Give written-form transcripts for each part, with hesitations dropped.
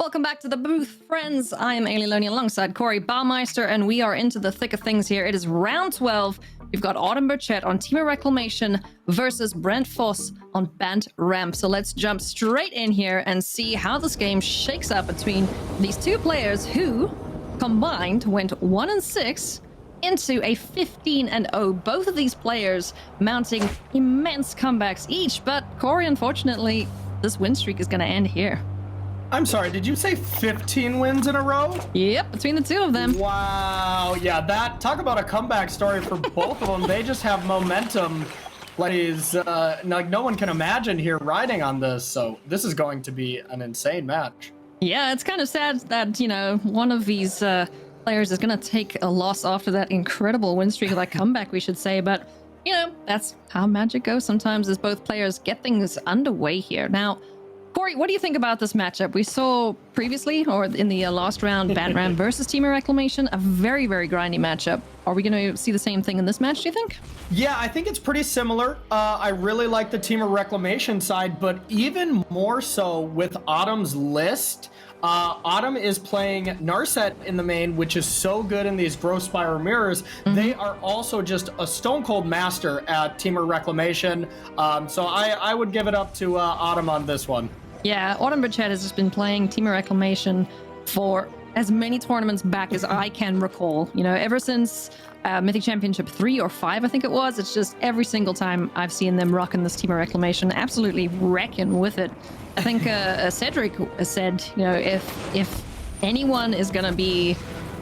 Welcome back to the booth, friends. I am Ailey Loney alongside Corey Baumeister, and we are into the thick of things here. It is round 12. We've got Autumn Burchett on Team of Reclamation versus Brent Voss on Band Ramp. So let's jump straight in here and see how this game shakes up between these two players who combined went 1-6 into a 15-0. Both of these players mounting immense comebacks each, but Corey, unfortunately, this win streak is going to end here. I'm sorry, did you say 15 wins in a row? Yep, between the two of them. Wow, yeah, talk about a comeback story for both of them. They just have momentum like no one can imagine here riding on this, so this is going to be an insane match. Yeah, it's kind of sad that, one of these players is going to take a loss after that incredible win streak, that comeback, we should say, but, that's how Magic goes sometimes, as both players get things underway here. Now, Corey, what do you think about this matchup? We saw previously, or in the last round, Band Ramp versus Team of Reclamation, a very, very grindy matchup. Are we going to see the same thing in this match, do you think? Yeah, I think it's pretty similar. I really like the Team of Reclamation side, but even more so with Autumn's list. Autumn is playing Narset in the main, which is so good in these Growth Spiral Mirrors. Mm-hmm. They are also just a stone cold master at Team of Reclamation. So I would give it up to Autumn on this one. Yeah, Autumn Burchett has just been playing Team of Reclamation for as many tournaments back as I can recall. Ever since Mythic Championship 3 or 5, I think it was. It's just every single time I've seen them rocking this Team of Reclamation, absolutely wrecking with it. I think Cedric said, if anyone is going to be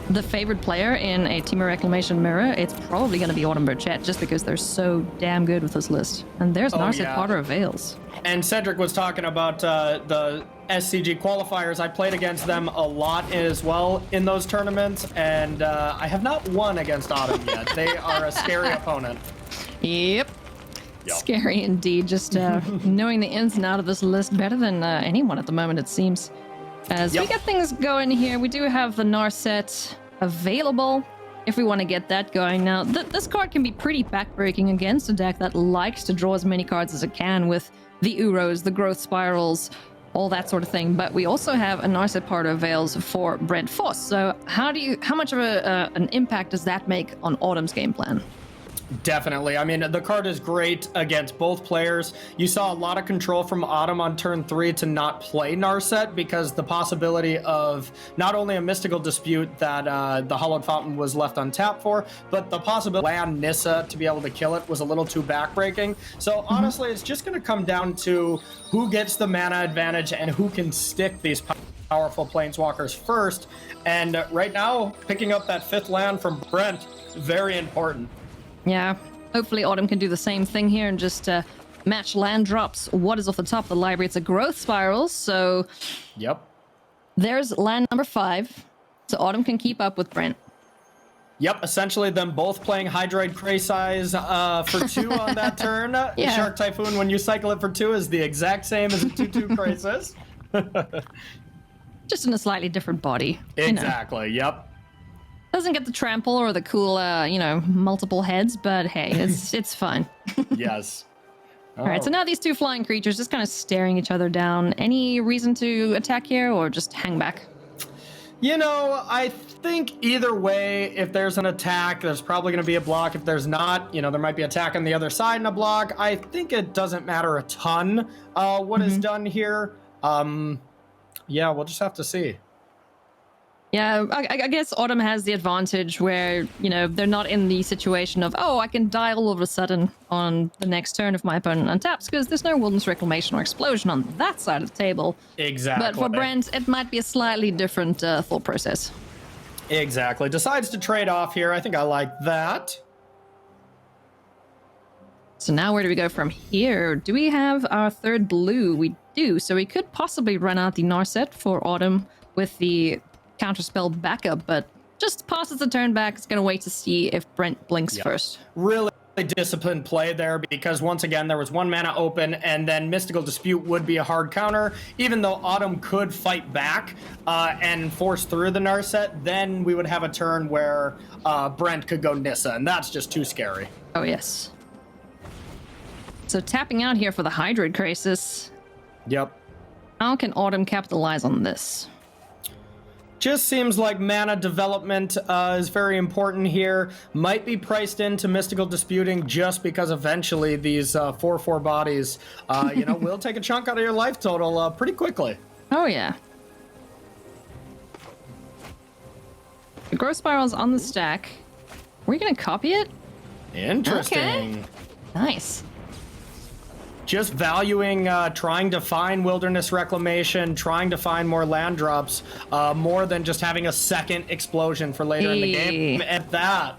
the favorite player in a Team of Reclamation mirror, it's probably going to be Autumn Burchett, just because they're so damn good with this list. And there's Narset Potter of Veils. And Cedric was talking about the SCG qualifiers. I played against them a lot as well in those tournaments, and I have not won against Autumn yet. They are a scary opponent. Yep. Scary indeed. Just knowing the ins and outs of this list better than anyone at the moment, it seems. As we get things going here, we do have the Narset available if we want to get that going. Now, this card can be pretty backbreaking against a deck that likes to draw as many cards as it can with the Uros, the Growth Spirals, all that sort of thing. But we also have a Narset Potter of Veils for Brent Voss. So how much of an impact does that make on Autumn's game plan? Definitely. I mean, the card is great against both players. You saw a lot of control from Autumn on turn 3 to not play Narset, because the possibility of not only a Mystical Dispute that the Hollowed Fountain was left untapped for, but the possibility of land Nissa to be able to kill it was a little too backbreaking. So honestly, it's just going to come down to who gets the mana advantage and who can stick these powerful Planeswalkers first. And right now, picking up that 5th land from Brent, very important. Yeah, hopefully Autumn can do the same thing here and just match land drops. What is off the top of the library? It's a Growth Spiral, so... Yep. There's land number 5, so Autumn can keep up with Brent. Yep, essentially them both playing Hydroid Craysize for 2 on that turn. Yeah. Shark Typhoon, when you cycle it for 2, is the exact same as a 2/2 Craysize. Just in a slightly different body. Exactly, yep. Doesn't get the trample or the cool, multiple heads, but hey, it's fun. Yes. All right, so now these two flying creatures just kind of staring each other down. Any reason to attack here or just hang back? I think either way, if there's an attack, there's probably going to be a block. If there's not, there might be attack on the other side and a block. I think it doesn't matter a ton what is done here. Yeah, we'll just have to see. Yeah, I guess Autumn has the advantage where, they're not in the situation of, I can die all of a sudden on the next turn if my opponent untaps, because there's no Wilderness Reclamation or Explosion on that side of the table. Exactly. But for Brent, it might be a slightly different thought process. Exactly. Decides to trade off here. I think I like that. So now where do we go from here? Do we have our third blue? We do. So we could possibly run out the Narset for Autumn with the Counterspell backup, but just passes the turn back. It's going to wait to see if Brent blinks first. Really disciplined play there, because once again, there was 1 mana open, and then Mystical Dispute would be a hard counter. Even though Autumn could fight back and force through the Narset, then we would have a turn where Brent could go Nissa, and that's just too scary. Oh, yes. So tapping out here for the Hydroid Crisis. Yep. How can Autumn capitalize on this? Just seems like mana development is very important here. Might be priced into Mystical Disputing just because eventually these 4/4 bodies, will take a chunk out of your life total pretty quickly. Oh, yeah. The growth spiral's on the stack. Were you going to copy it? Interesting. Okay. Nice. Just valuing trying to find wilderness reclamation, trying to find more land drops, more than just having a second explosion for later in the game. At that.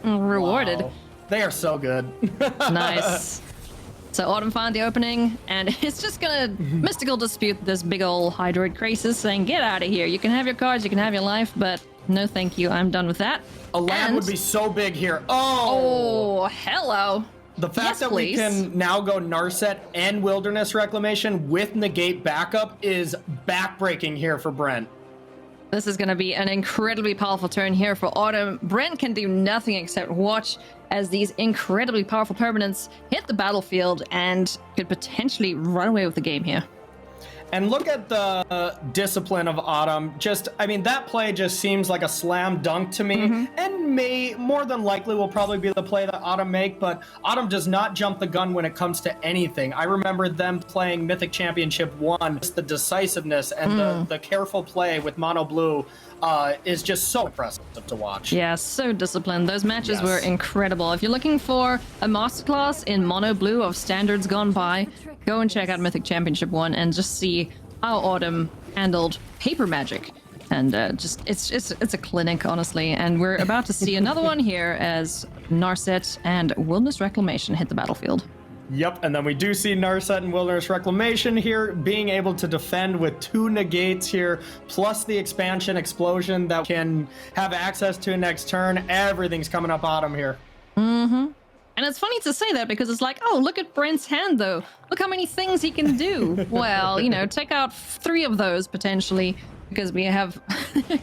Rewarded. Wow. They are so good. Nice. So Autumn found the opening, and it's just gonna mystical dispute this big ol' Hydroid Crisis, saying, get out of here. You can have your cards, you can have your life, but no thank you, I'm done with that. A land would be so big here. Oh, hello. The fact that we can now go Narset and Wilderness Reclamation with Negate backup is backbreaking here for Brent. This is going to be an incredibly powerful turn here for Autumn. Brent can do nothing except watch as these incredibly powerful permanents hit the battlefield and could potentially run away with the game here. And look at the discipline of Autumn. That play just seems like a slam dunk to me, and more than likely will probably be the play that Autumn make, but Autumn does not jump the gun when it comes to anything. I remember them playing Mythic Championship 1. Just the decisiveness and the careful play with Mono Blue is just so impressive to watch. Yeah, so disciplined. Those matches were incredible. If you're looking for a masterclass in Mono Blue of standards gone by, go and check out Mythic Championship 1 and just see how Autumn handled paper magic. And it's a clinic, honestly. And we're about to see another one here as Narset and Wilderness Reclamation hit the battlefield. Yep, and then we do see Narset and Wilderness Reclamation here being able to defend with 2 negates here, plus the expansion explosion that can have access to next turn. Everything's coming up Autumn here. And it's funny to say that because it's like, oh, look at Brent's hand, though. Look how many things he can do. Well, take out 3 of those, potentially, because we have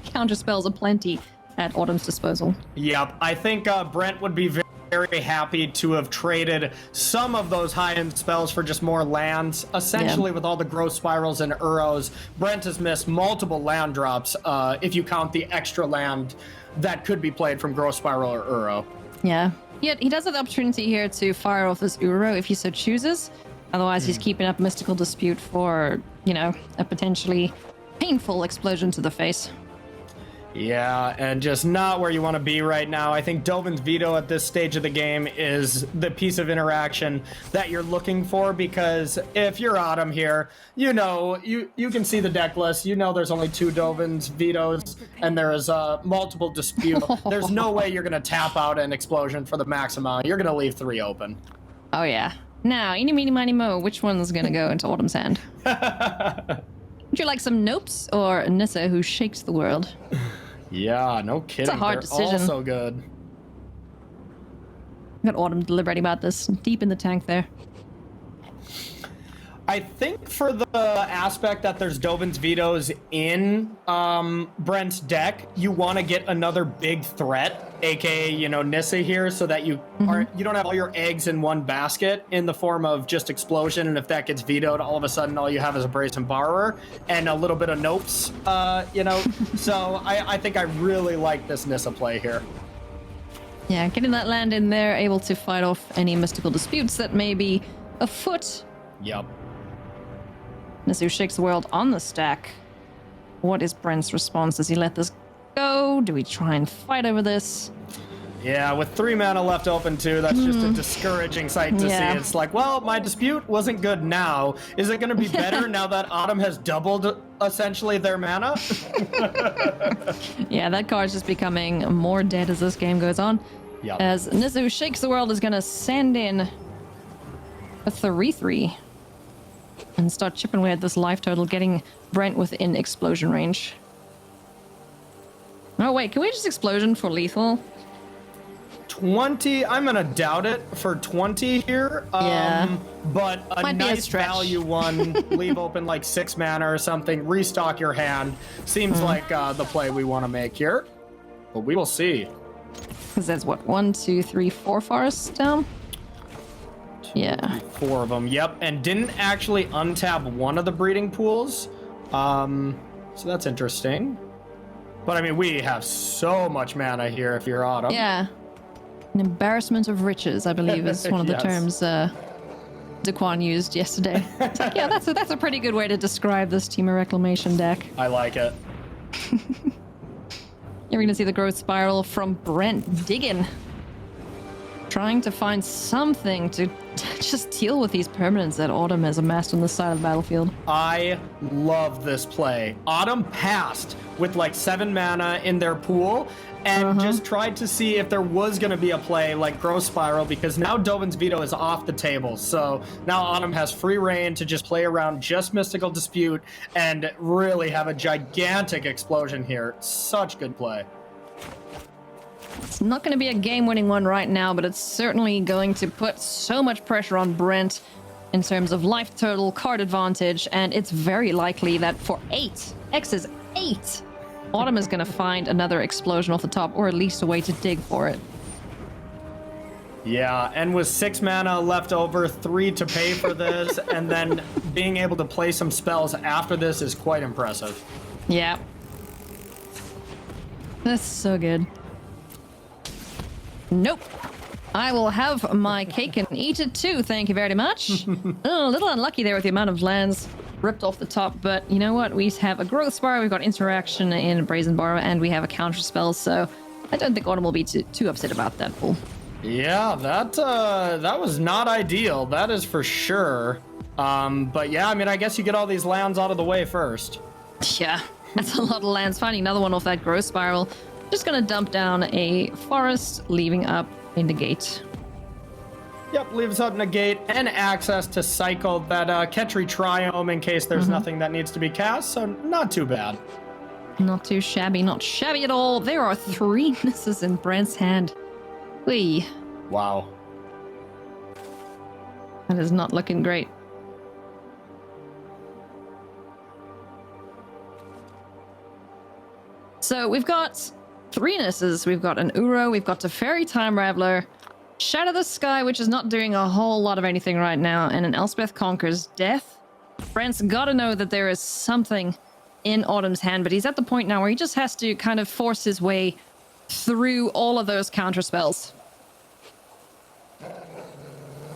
counter spells aplenty at Autumn's disposal. Yep, I think Brent would be very happy to have traded some of those high-end spells for just more lands. Essentially, with all the growth spirals and Uros, Brent has missed multiple land drops if you count the extra land that could be played from growth spiral or Uro. Yeah. Yet he does have the opportunity here to fire off his Uro if he so chooses. Otherwise, he's keeping up Mystical Dispute for, a potentially painful explosion to the face. Yeah, and just not where you want to be right now. I think Dovin's Veto at this stage of the game is the piece of interaction that you're looking for, because if you're Autumn here, you can see the deck list. There's only 2 Dovin's Vetoes, and there is multiple dispute. There's no way you're going to tap out an explosion for the max amount. You're going to leave 3 open. Oh, yeah. Now, eeny, meeny, miny, mo, which one's going to go into Autumn's hand? Would you like some Nopes or Nissa, who shakes the world? Yeah, no kidding. It's a hard decision. All so good. Got Autumn deliberating about this, deep in the tank there. I think for the aspect that there's Dovin's Vetoes in Brent's deck, you want to get another big threat, aka Nissa here, so that you don't have all your eggs in one basket in the form of just explosion, and if that gets vetoed, all of a sudden all you have is a Brazen Borrower and a little bit of Nopes, So I think I really like this Nissa play here. Yeah, getting that land in there, able to fight off any mystical disputes that may be afoot. Yep. Nisu shakes the world on the stack. What is Brent's response? Does he let this go? Do we try and fight over this? Yeah, with 3 mana left open too, that's just a discouraging sight to see. It's like, well, my dispute wasn't good now. Is it going to be better now that Autumn has doubled, essentially, their mana? Yeah, that card's just becoming more dead as this game goes on. Yep. As Nizu Shakes the World is going to send in a 3/3 and start chipping away at this life total, getting Brent within explosion range. Oh, wait, can we just explosion for lethal? 20, I'm gonna doubt it for 20 here. But a nice value one, leave open like 6 mana or something, restock your hand. Seems like the play we want to make here. But we will see. Because that's what, 1, 2, 3, 4 forests down? Yeah. 4 of them, yep. And didn't actually untap one of the breeding pools. So that's interesting. But I mean, we have so much mana here if you're Autumn. Yeah. An embarrassment of riches, I believe, is one of the Yes. terms Daquan used yesterday. It's like, yeah, that's a pretty good way to describe this Team of Reclamation deck. I like it. You're going to see the growth spiral from Brent digging. Trying to find something to just deal with these permanents that Autumn has amassed on the side of the battlefield. I love this play. Autumn passed with like 7 mana in their pool and just tried to see if there was going to be a play like Growth Spiral, because now Dovin's Veto is off the table. So now Autumn has free reign to just play around just Mystical Dispute and really have a gigantic explosion here. Such good play. It's not going to be a game-winning one right now, but it's certainly going to put so much pressure on Brent in terms of life total, card advantage, and it's very likely that for 8, X is 8, Autumn is going to find another explosion off the top, or at least a way to dig for it. Yeah, and with 6 mana left over, 3 to pay for this, and then being able to play some spells after this is quite impressive. Yeah. That's so good. Nope. I will have my cake and eat it too, thank you very much. Oh, a little unlucky there with the amount of lands ripped off the top, but you know what? We have a Growth Spiral, we've got Interaction in Brazen Borrow, and we have a counter spell, so I don't think Autumn will be too upset about that pull. Yeah, that was not ideal, that is for sure. But yeah, I mean, I guess you get all these lands out of the way first. Yeah, that's a lot of lands. Finding another one off that Growth Spiral. Just gonna dump down a forest, leaving up a negate. Yep, leaves up negate and access to cycle that Ketri Triome in case there's nothing that needs to be cast, so not too bad. Not too shabby, not shabby at all. There are 3 misses in Brent's hand. Whee. Wow. That is not looking great. So we've got 3 misses. We've got an Uro, we've got a Fairy Time Raveler, Shadow the Sky, which is not doing a whole lot of anything right now, and an Elspeth Conquers Death. Brent's gotta know that there is something in Autumn's hand, but he's at the point now where he just has to kind of force his way through all of those counter spells.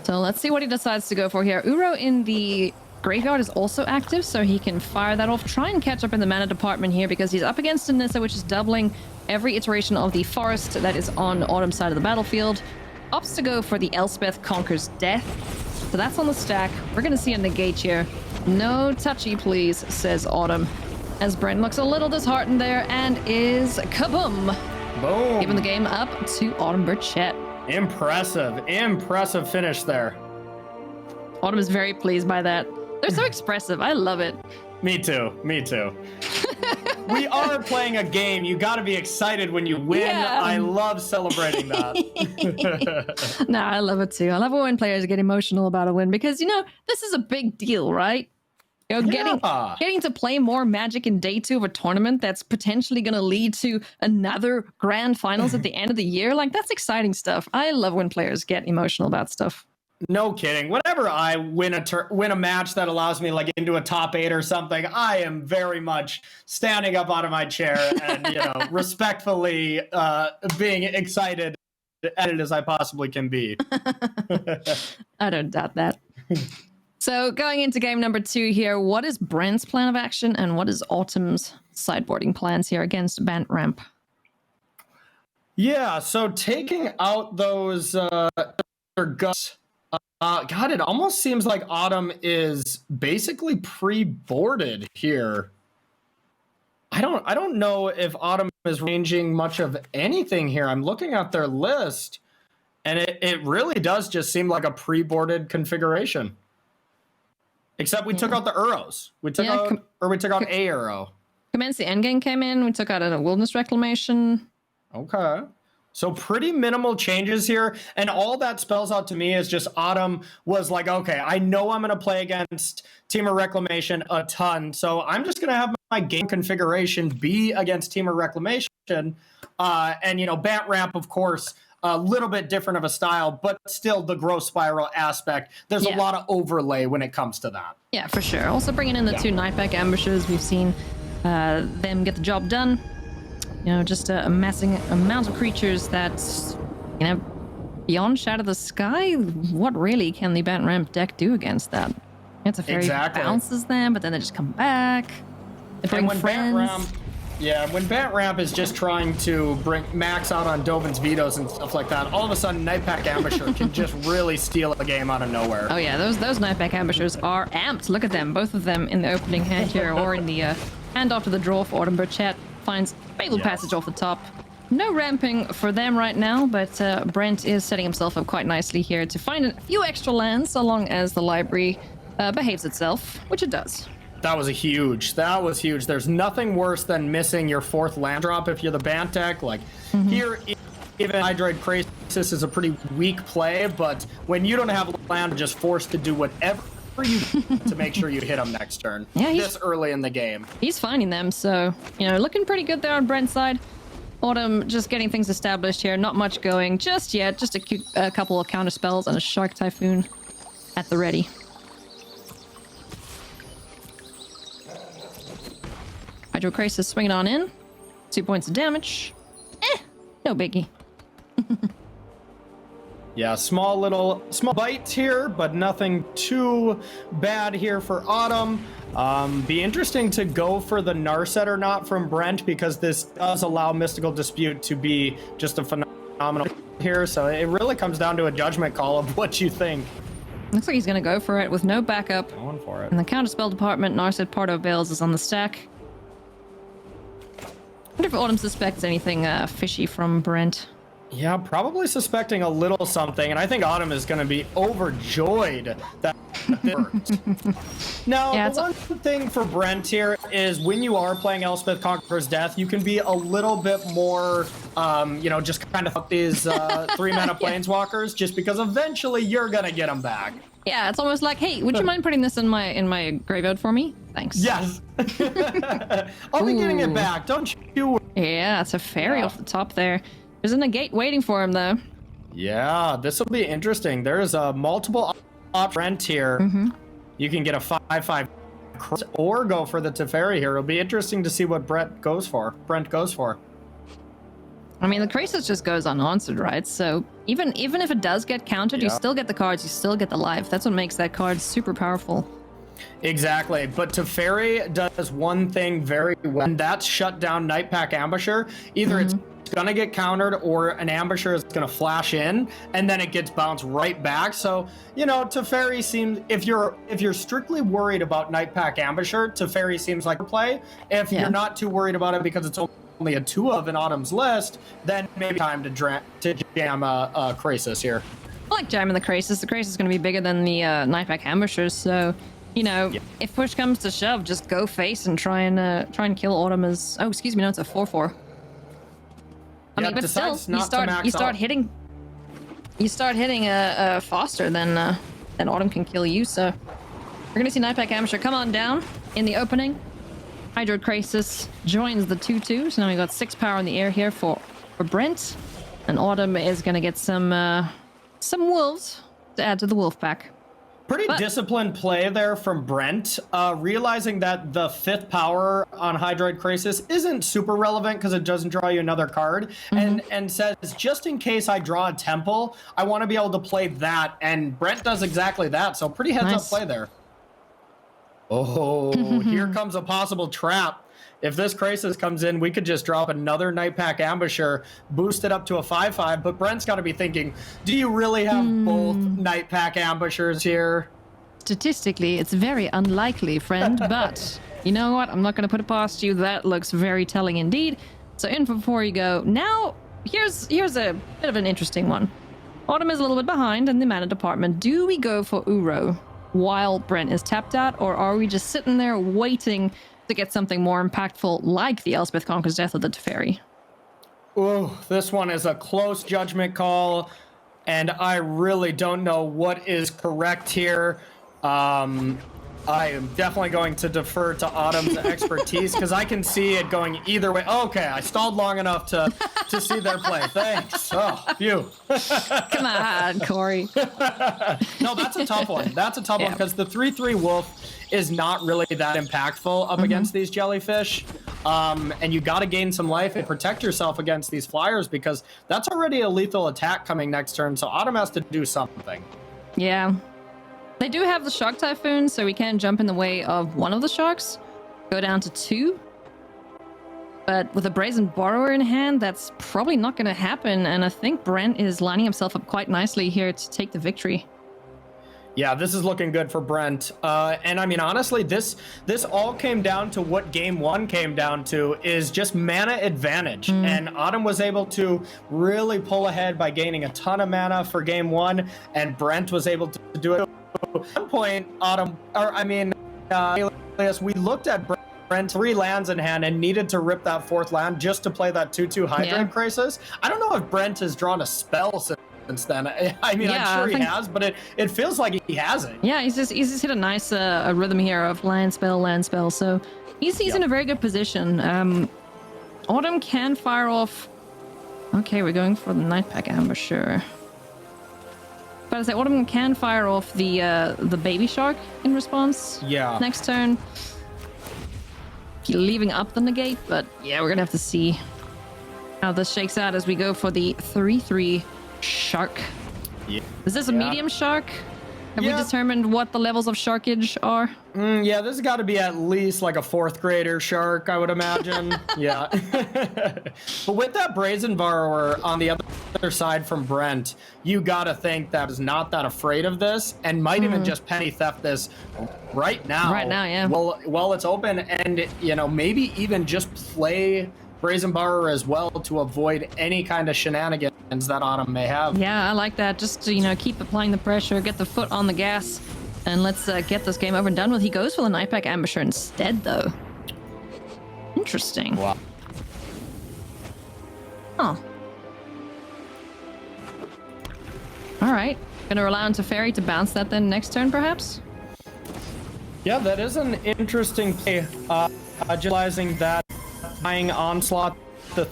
So let's see what he decides to go for here. Uro in the graveyard is also active, so he can fire that off, try and catch up in the mana department here, because he's up against a Nissa, which is doubling every iteration of the forest that is on Autumn's side of the battlefield. Opts to go for the Elspeth Conquers Death. So that's on the stack. We're going to see a negate here. No touchy, please, says Autumn. As Brent looks a little disheartened there and is kaboom! Boom. Giving the game up to Autumn Burchett. Impressive finish there. Autumn is very pleased by that. They're so expressive. I love it. Me too. We are playing a game. You got to be excited when you win. Yeah. I love celebrating that. No, I love it too. I love it when players get emotional about a win because, you know, this is a big deal, right? You know, getting to play more Magic in day 2 of a tournament that's potentially going to lead to another grand finals at the end of the year. Like, that's exciting stuff. I love when players get emotional about stuff. No kidding. Whenever I win a match that allows me like into a top 8 or something, I am very much standing up out of my chair and, you know, respectfully being excited as I possibly can be. I don't doubt that. So going into game number 2 here, what is Brent's plan of action and what is Autumn's sideboarding plans here against Bant Ramp? Yeah, so taking out those guts. God, it almost seems like Autumn is basically pre-boarded here. I don't know if Autumn is ranging much of anything here. I'm looking at their list, and it really does just seem like a pre-boarded configuration. Except we took out the Uros. We took out a Uro. Commence the endgame came in. We took out a Wilderness Reclamation. Okay. So pretty minimal changes here, and all that spells out to me is just Autumn was like, okay, I know I'm going to play against Team of Reclamation a ton, so I'm just going to have my game configuration be against Team of Reclamation, and, you know, Bant Ramp, of course, a little bit different of a style, but still the growth spiral aspect. There's a lot of overlay when it comes to that. Yeah, for sure. Also bringing in the 2 Nightback Ambushes. We've seen them get the job done. You know, just a amassing amount of creatures that, you know, beyond Shadow of the Sky, what really can the Bent Ramp deck do against that? It's a fairy bounces them, but then they just come back. They bring friends. When Bant Ramp is just trying to bring max out on Dovin's vetoes and stuff like that, all of a sudden Nightpack Ambusher can just really steal a game out of nowhere. Oh yeah, those Nightpack Ambushers are amped. Look at them, both of them in the opening hand here, or in the hand off to the draw for Autumn. Burchett finds Fabled Passage off the top. No ramping for them right now, but Brent is setting himself up quite nicely here to find a few extra lands, so long as the library behaves itself, which it does. That was huge. There's nothing worse than missing your 4th land drop if you're the Bant deck. Like, here, even Hydroid Crisis is a pretty weak play, but when you don't have land, you're just forced to do whatever you to make sure you hit them next turn. Yeah, this early in the game. He's finding them, so, you know, looking pretty good there on Brent's side. Autumn just getting things established here. Not much going just yet. Just a couple of counter spells and a Shark Typhoon at the ready. Hydro Crisis swinging on in. 2 points of damage. No biggie. Yeah, small bites here, but nothing too bad here for Autumn. Be interesting to go for the Narset or not from Brent, because this does allow Mystical Dispute to be just a phenomenal here. So it really comes down to a judgment call of what you think. Looks like he's going to go for it with no backup. Going for it. In the counterspell department, Narset Pardo Veils is on the stack. I wonder if Autumn suspects anything fishy from Brent. Yeah, probably suspecting a little something, and I think Autumn is going to be overjoyed that it worked. Now, yeah, the one thing for Brent here is when you are playing Elspeth Conqueror's Death, you can be a little bit more, you know, just kind of these 3-mana Planeswalkers, just because eventually you're going to get them back. Yeah, it's almost like, hey, would you mind putting this in my graveyard for me? Thanks. Yes. I'll be getting it back, don't you? Yeah, it's a fairy off the top there. There's a negate waiting for him, though. Yeah, this will be interesting. There's a multiple options here. You can get a 5/5 or go for the Teferi here. It'll be interesting to see what Brent goes for. I mean, the Crisis just goes unanswered, right? So even if it does get countered, you still get the cards, you still get the life. That's what makes that card super powerful. Exactly, but Teferi does one thing very well, and that's shut down Nightpack Ambusher. Either it's gonna get countered or an Ambusher is gonna flash in, and then it gets bounced right back. So, you know, Teferi seems, if you're strictly worried about Nightpack Ambusher, Teferi seems like a play. If you're not too worried about it because it's only a 2 of in Autumn's list, then maybe time to jam a Crisis here. I like jamming the Crisis. The Crisis is going to be bigger than the Nightpack Ambushers, so, you know, if push comes to shove, just go face and try and kill Autumn as... Oh, excuse me, no, it's a 4/4. I mean, but still, you start hitting faster than Autumn can kill you, so we're going to see Nightpack Ambusher come on down in the opening. Hydroid Crisis joins the 2/2, so now we got 6 power in the air here for Brent, and Autumn is going to get some wolves to add to the wolf pack. Pretty disciplined play there from Brent, realizing that the 5th power on Hydroid Crisis isn't super relevant because it doesn't draw you another card, and says, just in case I draw a temple, I want to be able to play that, and Brent does exactly that, so pretty heads-up play there. Oh, here comes a possible trap. If this Crisis comes in, we could just drop another Nightpack Ambusher, boost it up to a 5/5, but Brent's got to be thinking, do you really have both Nightpack Ambushers here? Statistically, it's very unlikely, friend, but you know what? I'm not going to put it past you. That looks very telling indeed. So in before you go. Now, here's a bit of an interesting one. Autumn is a little bit behind in the mana department. Do we go for Uro while Brent is tapped out, or are we just sitting there waiting to get something more impactful like the Elspeth Conqueror's Death of the Teferi? Oh, this one is a close judgment call, and I really don't know what is correct here. I am definitely going to defer to Autumn's expertise because I can see it going either way. Okay, I stalled long enough to see their play. Thanks. Oh, phew. Come on, Corey. No, that's a tough one. That's a tough one because the 3/3 wolf is not really that impactful up against these jellyfish. and you got to gain some life and protect yourself against these flyers because that's already a lethal attack coming next turn. So Autumn has to do something. Yeah. They do have the Shock Typhoon, so we can jump in the way of one of the sharks. Go down to 2. But with a Brazen Borrower in hand, that's probably not going to happen. And I think Brent is lining himself up quite nicely here to take the victory. Yeah, this is looking good for Brent. And I mean, honestly, this all came down to what game 1 came down to is just mana advantage. And Autumn was able to really pull ahead by gaining a ton of mana for game 1. And Brent was able to do it. At one point, we looked at Brent 3 lands in hand and needed to rip that 4th land just to play that 2/2 Hydrate Crisis. I don't know if Brent has drawn a spell since then. I mean, I'm sure he has, but it feels like he hasn't. Yeah, he's just hit a nice rhythm here of land spell. So he's in a very good position. Autumn can fire off. Okay, we're going for the Nightpack Ambusher. But I say Autumn can fire off the baby shark in response. Yeah. Next turn. Leaving up the negate, but yeah, we're gonna have to see how this shakes out as we go for the 3/3 shark. Yeah. Is this a medium shark? Have we determined what the levels of sharkage are? Yeah, this has got to be at least like a 4th grader shark, I would imagine. Yeah. But with that Brazen Borrower on the other side from Brent, you got to think that is not that afraid of this and might even just petty theft this right now. Right now, yeah. While it's open and, maybe even just play Brazen Borrower as well to avoid any kind of shenanigans that Autumn may have. Yeah, I like that. Just to, keep applying the pressure, get the foot on the gas, and let's get this game over and done with. He goes for the Nightpack Ambusher instead, though. Interesting. Wow. Oh. All right. Gonna rely on Teferi to bounce that then next turn, perhaps? Yeah, that is an interesting play. Agilizing that buying Onslaught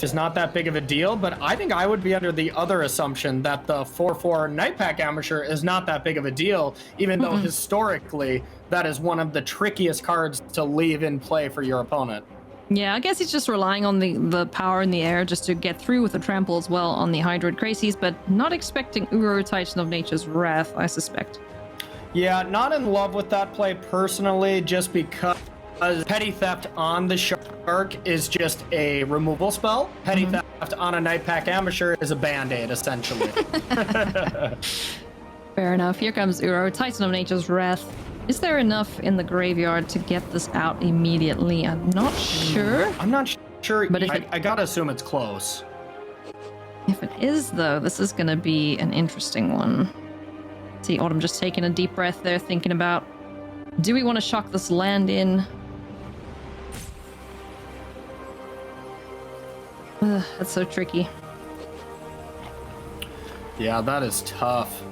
is not that big of a deal, but I think I would be under the other assumption that the 4/4 Nightpack Ambusher is not that big of a deal, even though historically that is one of the trickiest cards to leave in play for your opponent. Yeah, I guess he's just relying on the power in the air just to get through with the trample as well on the Hydroid Crazies, but not expecting Uro Titan of Nature's Wrath, I suspect. Yeah, not in love with that play personally, just because Petty Theft on the Shark is just a removal spell. Petty Theft on a Nightpack Ambusher is a band-aid, essentially. Fair enough. Here comes Uro, Titan of Nature's Wrath. Is there enough in the graveyard to get this out immediately? I'm not sure. I'm not sure, but I gotta assume it's close. If it is, though, this is going to be an interesting one. See Autumn just taking a deep breath there, thinking about, do we want to shock this land in? That's so tricky. Yeah, that is tough.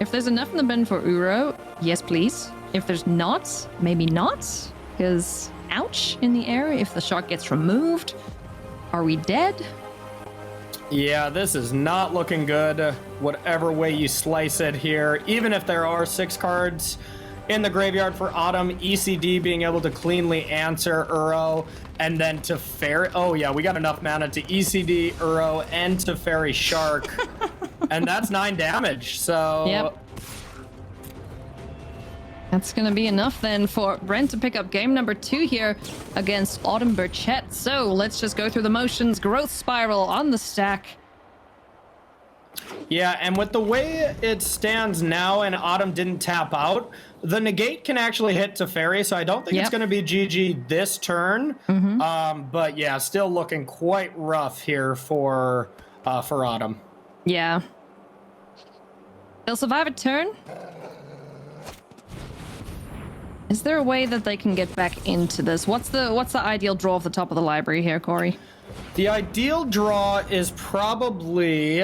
If there's enough in the bin for Uro, yes, please. If there's not, maybe not. Because, ouch, in the air. If the shark gets removed, are we dead? Yeah, this is not looking good, whatever way you slice it here. Even if there are 6 cards in the graveyard for Autumn, ECD being able to cleanly answer Uro, and then Teferi. Oh yeah, we got enough mana to ECD, Uro, and Teferi Shark. And that's 9 damage, so... Yep. That's going to be enough then for Brent to pick up game number 2 here against Autumn Burchett. So let's just go through the motions. Growth Spiral on the stack. Yeah, and with the way it stands now and Autumn didn't tap out, the negate can actually hit Teferi, so I don't think it's going to be GG this turn. But yeah, still looking quite rough here for Autumn. Yeah. They'll survive a turn. Is there a way that they can get back into this? What's the ideal draw off the top of the library here, Corey? The ideal draw is probably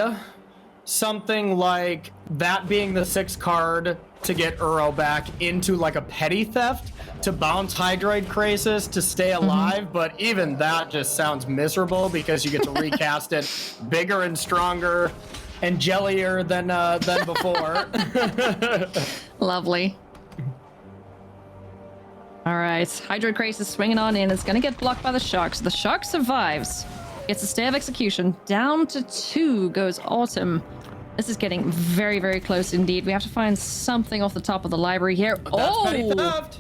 something like that being the 6th card to get Uro back into like a Petty Theft to bounce Hydroid Crisis to stay alive, but even that just sounds miserable because you get to recast it bigger and stronger and jellier than before. Lovely. All right, Hydroid Crace is swinging on in. It's going to get blocked by the shark. So the shark survives. Gets a stay of execution. Down to 2 goes Autumn. This is getting very, very close indeed. We have to find something off the top of the library here. That's petty theft.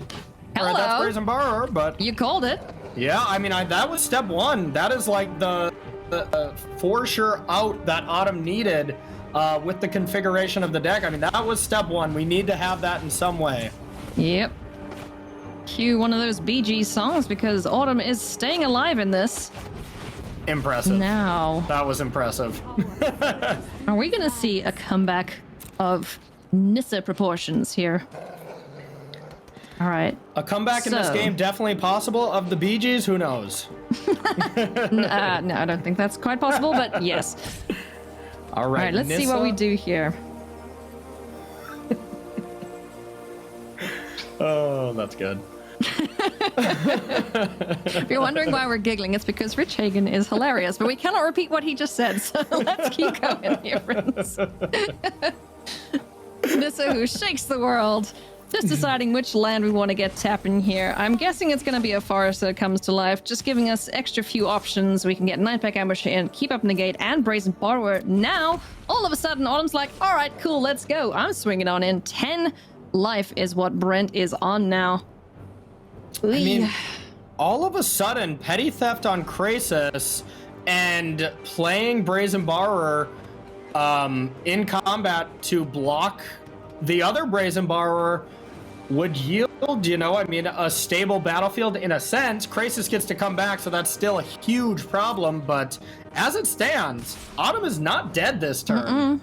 Hello. Or that's brazen borrower, but... You called it. Yeah, I mean, that was step 1. That is like the for sure out that Autumn needed with the configuration of the deck. I mean, that was step 1. We need to have that in some way. Yep. Cue one of those BG songs because Autumn is staying alive in this. Impressive. Now. That was impressive. Are we going to see a comeback of Nissa proportions here? All right. A comeback in this game definitely possible. Of the Bee Gees, who knows? No, I don't think that's quite possible, but yes. All right, All right, let's see what we do here. Oh, that's good. If you're wondering why we're giggling, it's because Rich Hagen is hilarious, but we cannot repeat what he just said, so let's keep going here, friends. Nissa who shakes the world. Just deciding which land we want to get tapping here. I'm guessing it's going to be a forest that comes to life, just giving us extra few options. We can get 9-pack Ambush in, Keep Up Negate, and Brazen Borrower. Now, all of a sudden, Autumn's like, all right, cool, let's go. I'm swinging on in. 10 life is what Brent is on now. I mean, all of a sudden, Petty Theft on Krasis and playing Brazen Borrower in combat to block the other Brazen Borrower would yield, you know, I mean, a stable battlefield in a sense. Krasis gets to come back, so that's still a huge problem, but as it stands, Autumn is not dead this turn.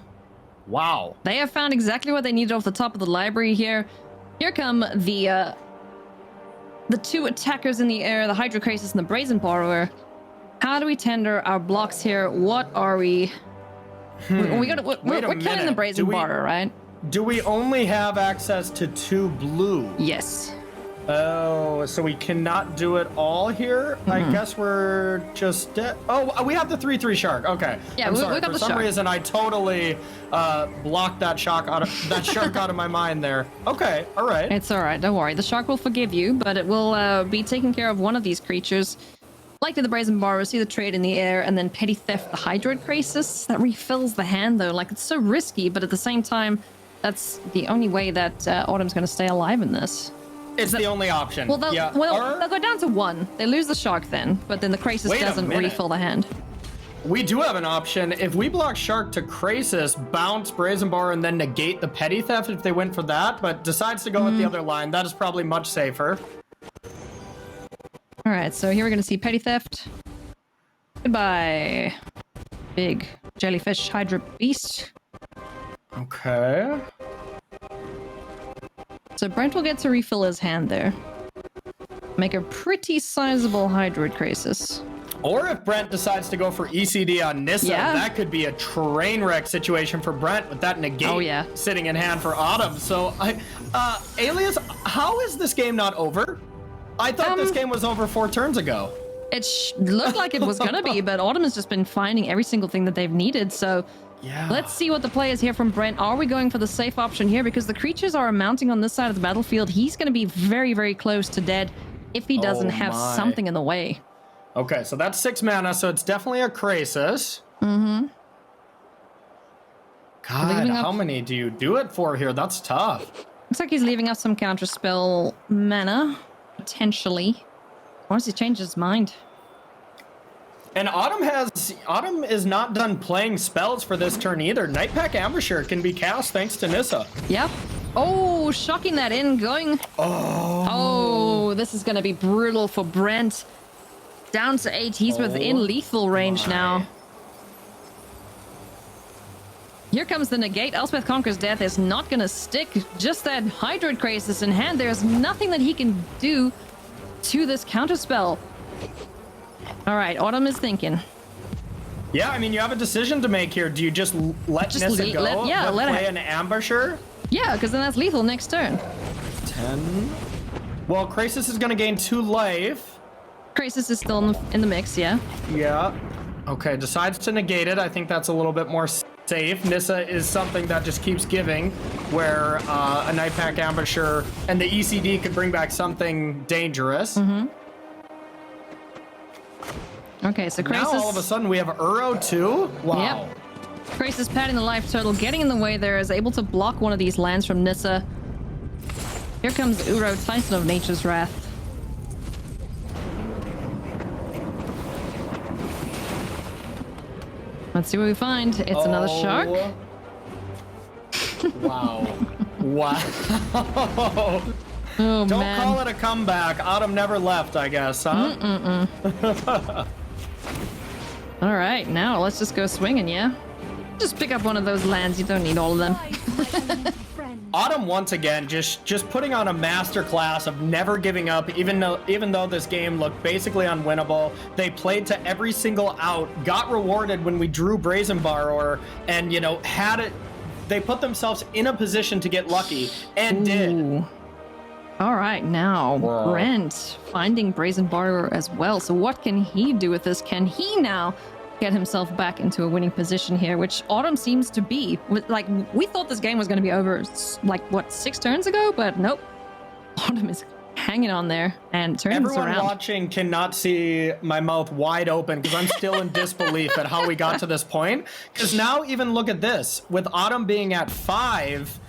Wow. They have found exactly what they needed off the top of the library here. Here come the 2 attackers in the air, the Hydro Krasis and the Brazen Borrower. How do we tender our blocks here? What are we? We're killing the Brazen Borrower, right? Do we only have access to 2 blue? Yes. Oh, so we cannot do it all here? I guess we're just dead. Oh, we have the 3/3 shark. Okay. Yeah, I'm sorry. we got For the some shark. reason, I totally blocked that shark out of my mind there. Okay, all right. It's all right. Don't worry. The shark will forgive you, but it will be taking care of one of these creatures. Likely the Brazen Borrower, see the trade in the air, and then Petty Theft, the Hydroid Krasis. That refills the hand, though. Like, it's so risky, but at the same time, that's the only way that Autumn's going to stay alive in this. It's the only option. Well, they'll go down to 1. They lose the shark then, but then the Krasis doesn't refill the hand. We do have an option. If we block Shark to Krasis, bounce Brazen Bar, and then negate the Petty Theft if they went for that, but decides to go with the other line, that is probably much safer. All right, so here we're going to see Petty Theft. Goodbye, big jellyfish Hydra Beast. Okay. So Brent will get to refill his hand there. Make a pretty sizable Hydroid Krasis. Or if Brent decides to go for ECD on Nissa, that could be a train wreck situation for Brent with that negate sitting in hand for Autumn. So, Alias, how is this game not over? I thought this game was over 4 turns ago. It looked like it was going to be, but Autumn has just been finding every single thing that they've needed. So let's see what the play is here from Brent. Are we going for the safe option here? Because the creatures are mounting on this side of the battlefield. He's going to be very, very close to dead if he doesn't have something in the way. Okay, so that's 6 mana, so it's definitely a Krasis. Mm-hmm. God, how many do you do it for here? That's tough. Looks like he's leaving us some counterspell mana, potentially. Or does he change his mind? And Autumn is not done playing spells for this turn either. Nightpack Ambusher can be cast thanks to Nissa. Yep. Oh, shocking that in, going. Oh, this is going to be brutal for Brent. Down to 8. He's within lethal range now. Here comes the negate. Elspeth Conquers Death is not going to stick. Just that Hydroid Krasis in hand. There's nothing that he can do to this counterspell. All right, Autumn is thinking. Yeah, I mean, you have a decision to make here. Do you just let Nissa go? Let play an Ambusher? Yeah, because then that's lethal next turn. 10. Well, Krasis is going to gain 2 life. Krasis is still in the mix, yeah. Yeah. Okay, decides to negate it. I think that's a little bit more safe. Nissa is something that just keeps giving, where a Night Pack Ambusher and the ECD could bring back something dangerous. Okay, so Krasis... Now all of a sudden we have Uro too? Wow. Yep. Krasis padding the life total, getting in the way there, is able to block one of these lands from Nissa. Here comes Uro, Titan of Nature's Wrath. Let's see what we find. It's another shark. Wow. Wow. Oh, Don't man. call it a comeback. Autumn never left, I guess, huh? All right, now let's just go swinging, yeah? Just pick up one of those lands. You don't need all of them. Autumn once again just putting on a masterclass of never giving up, even though this game looked basically unwinnable. They played to every single out, got rewarded when we drew Brazen Borrower, and had it. They put themselves in a position to get lucky and did. All right, now Brent finding Brazen Borrower as well. So what can he do with this? Can he now get himself back into a winning position here, which Autumn seems to be? Like, we thought this game was going to be over, like, what, 6 turns ago? But nope. Autumn is hanging on there and turning this around. Everyone watching cannot see my mouth wide open because I'm still in disbelief at how we got to this point. Because now even look at this. With Autumn being at 5...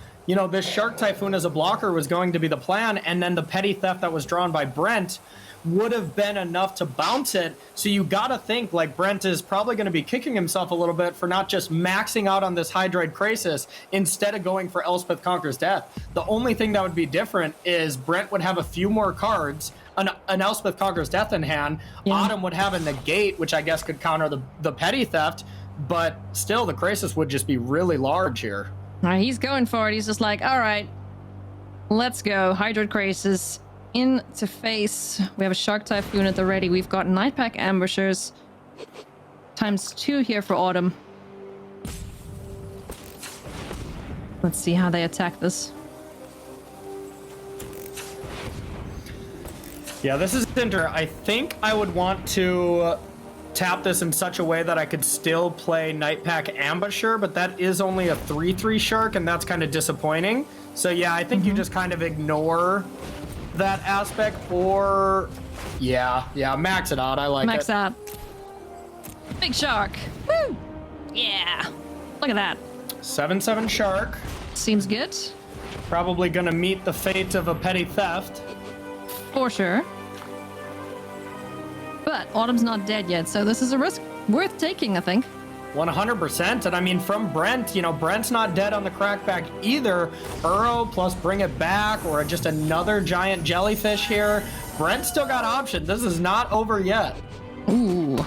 this Shark Typhoon as a blocker was going to be the plan, and then the Petty Theft that was drawn by Brent would have been enough to bounce it. So you gotta think, like, Brent is probably going to be kicking himself a little bit for not just maxing out on this Hydroid Krasis instead of going for Elspeth Conquers Death. The only thing that would be different is Brent would have a few more cards, an Elspeth Conquers Death in hand. Yeah. Autumn would have a Negate, which I guess could counter the Petty Theft, but still the Krasis would just be really large here. He's going for it. He's just like, all right, let's go. Hydroid Krasis in to face. We have a Shark Typhoon at the ready. We've got Night Pack Ambushers ×2 here for Autumn. Let's see how they attack this. Yeah, this is interesting. I think I would want to tap this in such a way that I could still play Night Pack Ambusher, but that is only a 3/3 shark, and that's kind of disappointing. So yeah, I think you just kind of ignore that aspect, or yeah, max it out. I like max it. out. Big shark. Woo! Yeah. Look at that. 7/7 shark. Seems good. Probably gonna meet the fate of a Petty Theft. For sure. But Autumn's not dead yet, so this is a risk worth taking, I think. 100%. And I mean, from Brent, Brent's not dead on the crackback either. Uro plus bring it back, or just another giant jellyfish here. Brent still got options. This is not over yet. Ooh.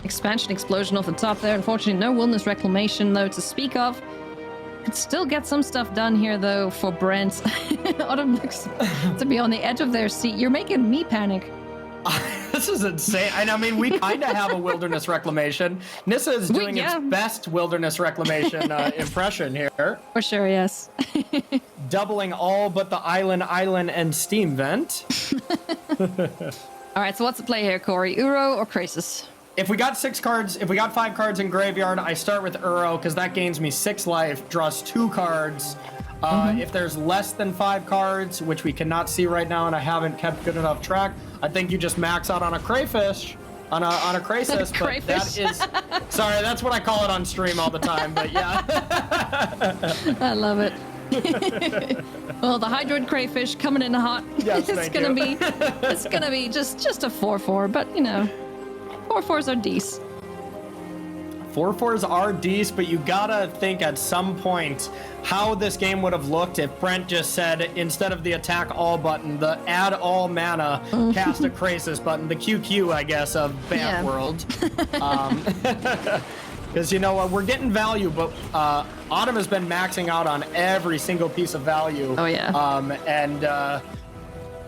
Expansion explosion off the top there. Unfortunately, no wilderness reclamation, though, to speak of. Could still get some stuff done here, though, for Brent. Autumn looks to be on the edge of their seat. You're making me panic. This is insane. And I mean, we kind of have a wilderness reclamation. Nissa is doing its best wilderness reclamation impression here. For sure, yes. Doubling all but the island, and steam vent. All right, so what's the play here, Corey? Uro or Krasis? If we got 6 cards, if we got 5 cards in graveyard, I start with Uro because that gains me 6 life, draws 2 cards. If there's less than 5 cards, which we cannot see right now, and I haven't kept good enough track, I think you just max out on a crayfish, on a Krasis. But that is, sorry, that's what I call it on stream all the time. But yeah, I love it. Well, the Hydroid Crayfish coming in hot. Yes, it's gonna be just a 4/4, but 4/4s are decent. 4/4s are decent, but you gotta think at some point how this game would have looked if Brent just said, instead of the attack all button, the add all mana, cast a Krasis button, the QQ, I guess, of Bat World. Because we're getting value, but Autumn has been maxing out on every single piece of value. Oh yeah. And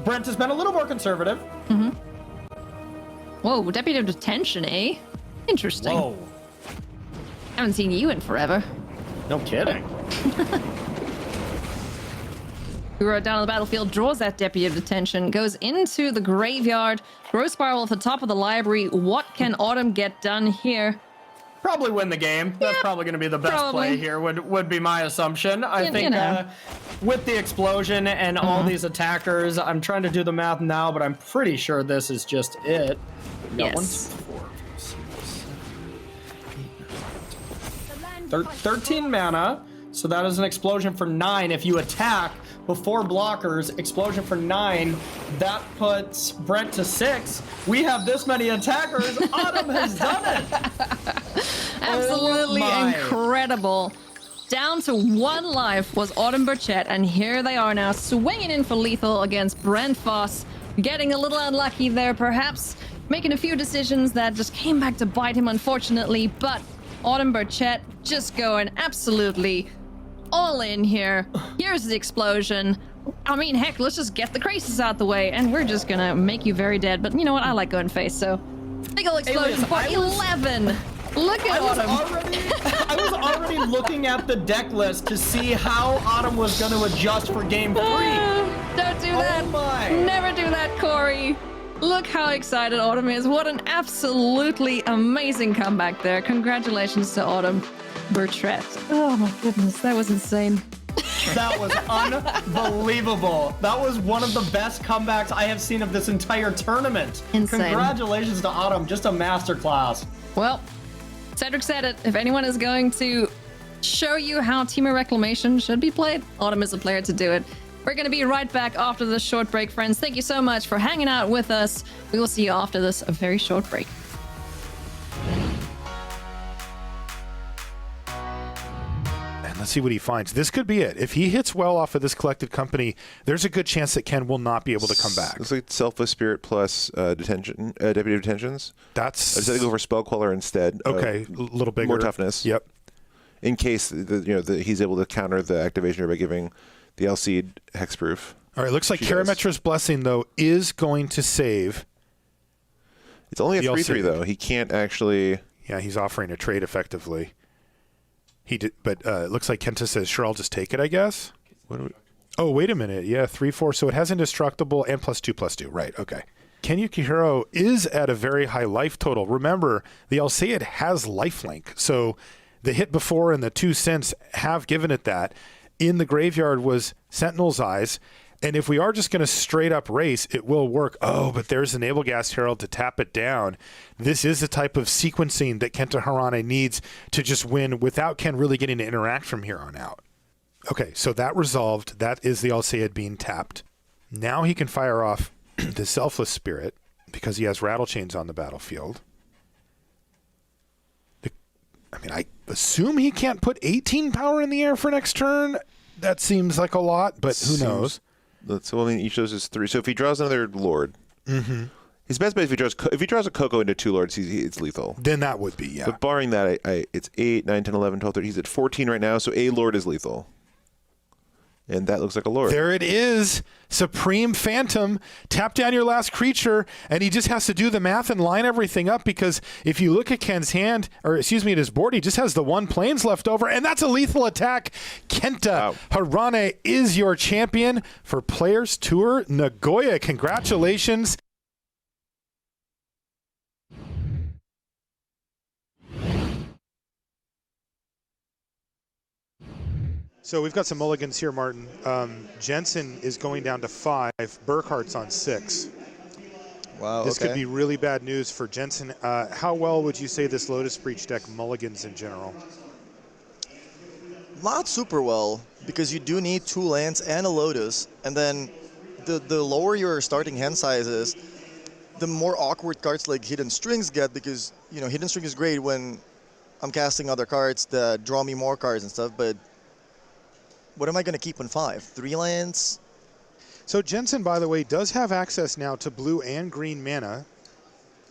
Brent has been a little more conservative. Mm-hmm. Whoa, Deputy of Detention, eh? Interesting. Whoa. Haven't seen you in forever. No kidding. Uro down on the battlefield, draws that Deputy of Detention, goes into the graveyard, Growth Spiral at the top of the library. What can Autumn get done here? Probably win the game. That's probably going to be the best play here, would be my assumption. I think with the explosion and all these attackers, I'm trying to do the math now, but I'm pretty sure this is just it. Yes. 13 mana, so that is an explosion for 9. If you attack before blockers, explosion for 9, that puts Brent to 6. We have this many attackers. Autumn has done it. Absolutely incredible. Down to 1 life was Autumn Burchett, and here they are now swinging in for lethal against Brent Foss. Getting a little unlucky there, perhaps. Making a few decisions that just came back to bite him, unfortunately, but Autumn Burchett just going absolutely all in here. Here's the explosion. I mean, heck, let's just get the crisis out the way, and we're just gonna make you very dead. But you know what? I like going face, so big ol' explosion for 11. Look at Autumn. I was already looking at the deck list to see how Autumn was going to adjust for game 3. Don't do that. Never do that, Corey. Look how excited Autumn is. What an absolutely amazing comeback there. Congratulations to Autumn Burchett. Oh my goodness, that was insane. That was unbelievable. That was one of the best comebacks I have seen of this entire tournament. Insane. Congratulations to Autumn. Just a masterclass. Well, Cedric said it. If anyone is going to show you how Team of Reclamation should be played, Autumn is a player to do it. We're going to be right back after this short break, friends. Thank you so much for hanging out with us. We will see you after this very short break. And let's see what he finds. This could be it. If he hits well off of this collected company, there's a good chance that Ken will not be able to come back. It's like Selfless Spirit plus detention, deputy detentions. That's. I decided to go for Spell Queller instead. Okay, a little bigger. More toughness. Yep. In case he's able to counter the activation by giving the Alcide hexproof. All right, looks like Karametra's Blessing, though, is going to save. It's only a 3/3, though. He can't actually... Yeah, he's offering a trade effectively. He did, but it looks like Kenta says, sure, I'll just take it, I guess. Oh, wait a minute. Yeah, 3/4. So it has indestructible and +2/+2. Right, okay. Ken Yukihiro is at a very high life total. Remember, the Alcide has lifelink. So the hit before and the 2 cents have given it that. In the graveyard was Sentinel's Eyes. And if we are just going to straight up race, it will work. Oh, but there's an Abelgast Herald to tap it down. This is the type of sequencing that Kenta Harane needs to just win without Ken really getting to interact from here on out. Okay, so that resolved. That is the Alcide being tapped. Now he can fire off the Selfless Spirit because he has Rattle Chains on the battlefield. I assume he can't put 18 power in the air for next turn. That seems like a lot, but who knows? So each of those is 3. So if he draws another Lord, his best bet if he draws a Coco into 2 Lords, it's lethal. Then that would be, yeah. But barring that, it's 8, 9, 10, 11, 12, 13. He's at 14 right now, so a Lord is lethal. And that looks like a Lord. There it is. Supreme Phantom. Tap down your last creature, and he just has to do the math and line everything up, because if you look at Ken's hand, or excuse me, at his board, he just has the 1 Plains left over, and that's a lethal attack. Kenta Harane is your champion for Players Tour Nagoya. Congratulations. So we've got some mulligans here, Martin. Jensen is going down to 5. Burkhart's on 6. Wow, This could be really bad news for Jensen. How well would you say this Lotus Breach deck mulligans in general? Not super well, because you do need 2 lands and a Lotus, and then the lower your starting hand size is, the more awkward cards like Hidden Strings get, because Hidden String is great when I'm casting other cards that draw me more cards and stuff, but what am I going to keep on 5? 3 lands? So Jensen, by the way, does have access now to blue and green mana.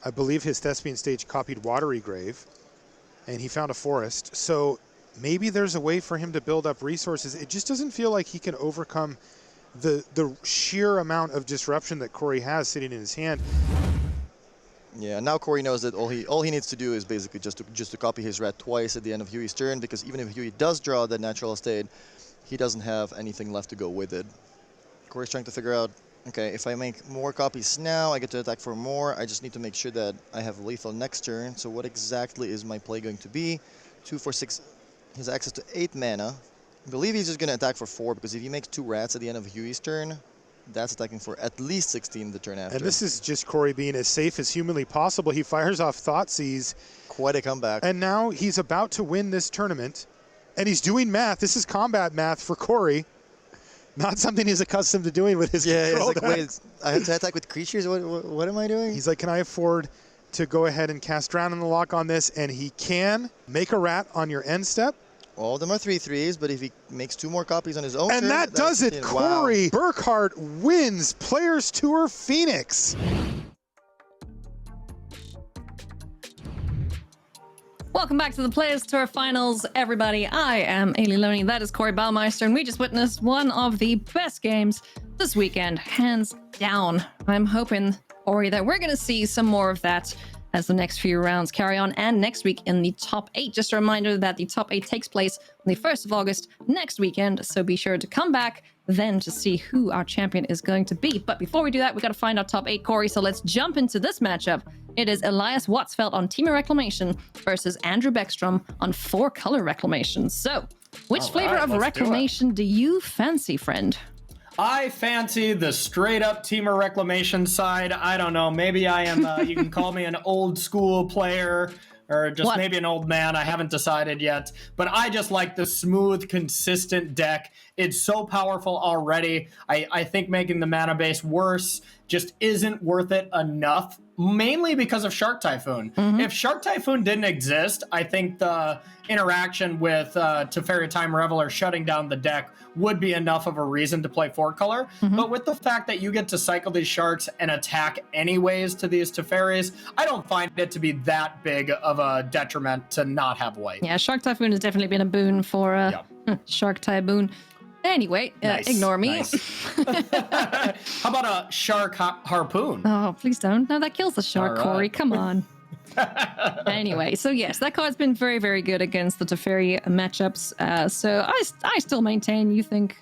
I believe his Thespian Stage copied Watery Grave, and he found a forest. So maybe there's a way for him to build up resources. It just doesn't feel like he can overcome the sheer amount of disruption that Corey has sitting in his hand. Yeah, now Corey knows that all he needs to do is basically just to copy his red twice at the end of Huey's turn, because even if Huey does draw the natural estate, he doesn't have anything left to go with it. Corey's trying to figure out Okay, if I make more copies now, I get to attack for more. I just need to make sure that I have lethal next turn. So what exactly is my play going to be? 2, 4, 6. He has access to 8 mana. I believe he's just going to attack for 4, because if he makes 2 rats at the end of Huey's turn, that's attacking for at least 16 the turn after. And this is just Corey being as safe as humanly possible. He fires off Thoughtseize. Quite a comeback. And now he's about to win this tournament. And he's doing math. This is combat math for Corey. Not something he's accustomed to doing with his control it's like, wait, I have to attack with creatures? What am I doing? He's like, can I afford to go ahead and cast Drown in the Lock on this? And he can make a rat on your end step. All of them are 3/3s, but if he makes 2 more copies on his own and turn, that does it. Corey Burchett wins Players Tour Phoenix. Welcome back to the Players Tour Finals, everybody. I am Ailey Loney, that is Corey Baumeister, and we just witnessed one of the best games this weekend, hands down. I'm hoping, Corey, that we're going to see some more of that as the next few rounds carry on, and next week in the top 8. Just a reminder that the top 8 takes place on the 1st of August next weekend, so be sure to come back then to see who our champion is going to be. But before we do that, we got to find our top 8, Corey, so let's jump into this matchup. It is Elias Watsfeld on Team Reclamation versus Andrew Beckstrom on 4-color Reclamation. So, which flavor of Reclamation do you fancy, friend? I fancy the straight-up Teamer Reclamation side. I don't know. Maybe I am, you can call me an old-school player, or just maybe an old man. I haven't decided yet. But I just like the smooth, consistent deck. It's so powerful already. I think making the mana base worse just isn't worth it enough, mainly because of Shark Typhoon. If Shark Typhoon didn't exist, I think the interaction with Teferi Time Reveler shutting down the deck would be enough of a reason to play 4-color. But with the fact that you get to cycle these sharks and attack anyways to these Teferis, I don't find it to be that big of a detriment to not have white. Yeah, Shark Typhoon has definitely been a boon for Shark Typhoon. Anyway, ignore me. How about a shark harpoon? Oh, please don't. No, that kills the shark, Corey. Come on. Anyway, so yes, that card's been very, very good against the Teferi matchups. So I still maintain you think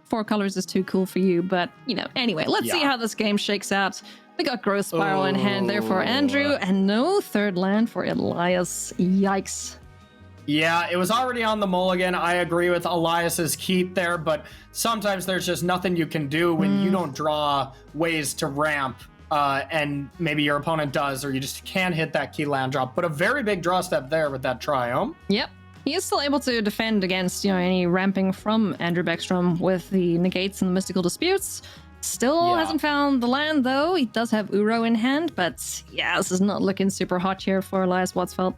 4 colors is too cool for you. But, anyway, let's see how this game shakes out. We got Growth Spiral in hand there for Andrew, and no 3rd land for Elias. Yikes. Yeah, it was already on the mulligan. I agree with Elias's keep there, but sometimes there's just nothing you can do when you don't draw ways to ramp, and maybe your opponent does, or you just can't hit that key land drop. But a very big draw step there with that Triome. Yep. He is still able to defend against, any ramping from Andrew Beckstrom with the negates and the mystical disputes. Still hasn't found the land, though. He does have Uro in hand, but yeah, this is not looking super hot here for Elias Watsfeld.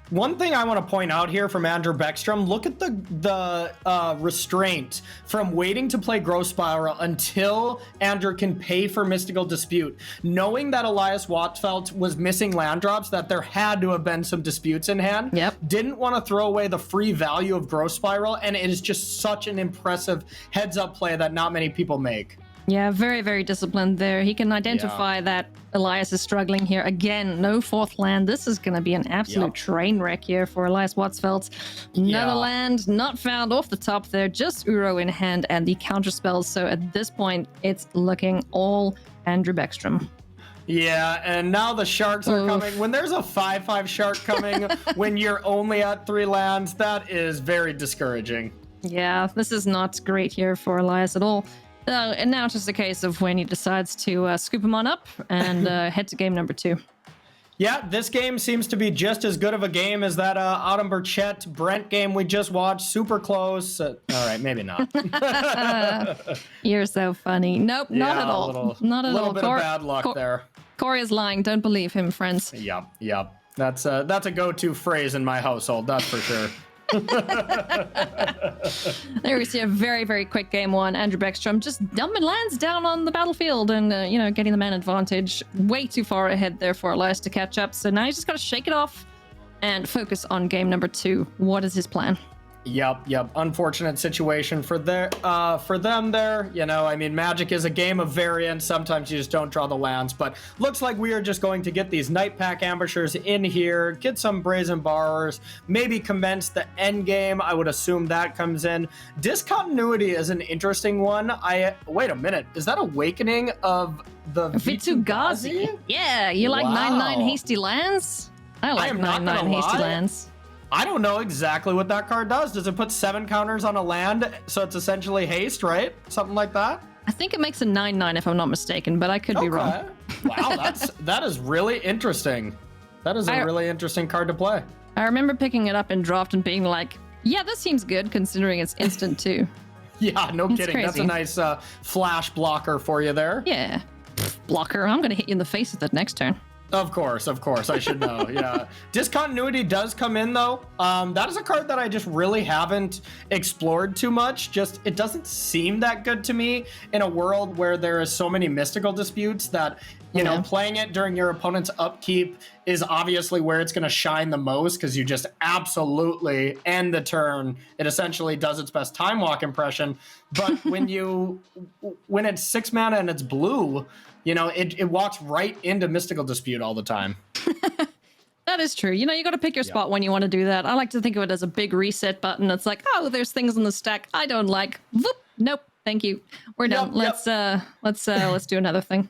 One thing I want to point out here from Andrew Beckstrom, look at the restraint from waiting to play Growth Spiral until Andrew can pay for Mystical Dispute. Knowing that Elias Watsfeld was missing land drops, that there had to have been some disputes in hand, didn't want to throw away the free value of Growth Spiral, and it is just such an impressive heads-up play that not many people make. Yeah, very, very disciplined there. He can identify that Elias is struggling here. Again, no 4th land. This is going to be an absolute train wreck here for Elias Watsfeld. Another land not found off the top there, just Uro in hand and the counter spells. So at this point, it's looking all Andrew Beckstrom. Yeah, and now the sharks are coming. When there's a 5/5 shark coming, when you're only at 3 lands, that is very discouraging. Yeah, this is not great here for Elias at all. And now it's just a case of when he decides to scoop him on up and head to game number 2. Yeah, this game seems to be just as good of a game as that Autumn Burchett Brent game we just watched. Super close. All right, maybe not. You're so funny. Nope, not at all. Not at all. A little bit of bad luck there. Corey is lying. Don't believe him, friends. Yep. That's a go-to phrase in my household, that's for sure. There we see a very, very quick game 1. Andrew Beckstrom just dumping lands down on the battlefield and, getting the man advantage. Way too far ahead there for Elias to catch up. So now he's just got to shake it off and focus on game number 2. What is his plan? Yep. Unfortunate situation for them there. You know, I mean, Magic is a game of variance. Sometimes you just don't draw the lands, but looks like we are just going to get these Night Pack Ambushers in here, get some Brazen Borrowers, maybe commence the end game. I would assume that comes in. Discontinuity is an interesting one. Wait a minute. Is that Awakening of the Vitsugazi? Yeah, you like 9/9 hasty lands? I like 9/9 hasty lands. I don't know exactly what that card does. Does it put 7 counters on a land, so it's essentially haste, right? Something like that? I think it makes a 9/9 if I'm not mistaken, but I could be wrong. Wow, that is really interesting. That is a really interesting card to play. I remember picking it up in draft and being like, yeah, this seems good considering it's instant too. Yeah, no kidding. Crazy. That's a nice flash blocker for you there. Yeah. Blocker, I'm going to hit you in the face with it next turn. Of course, I should know. Yeah. Discontinuity does come in though. That is a card that I just really haven't explored too much. Just, it doesn't seem that good to me in a world where there is so many mystical disputes that, you know, playing it during your opponent's upkeep is obviously where it's going to shine the most because you just absolutely end the turn. It essentially does its best Time Walk impression. But when it's 6 mana and it's blue, you know, it walks right into Mystical Dispute all the time. That is true. You know, you got to pick your spot when you want to do that. I like to think of it as a big reset button. It's like, oh, there's things in the stack I don't like. Whoop, nope. Thank you. We're done. Let's do another thing.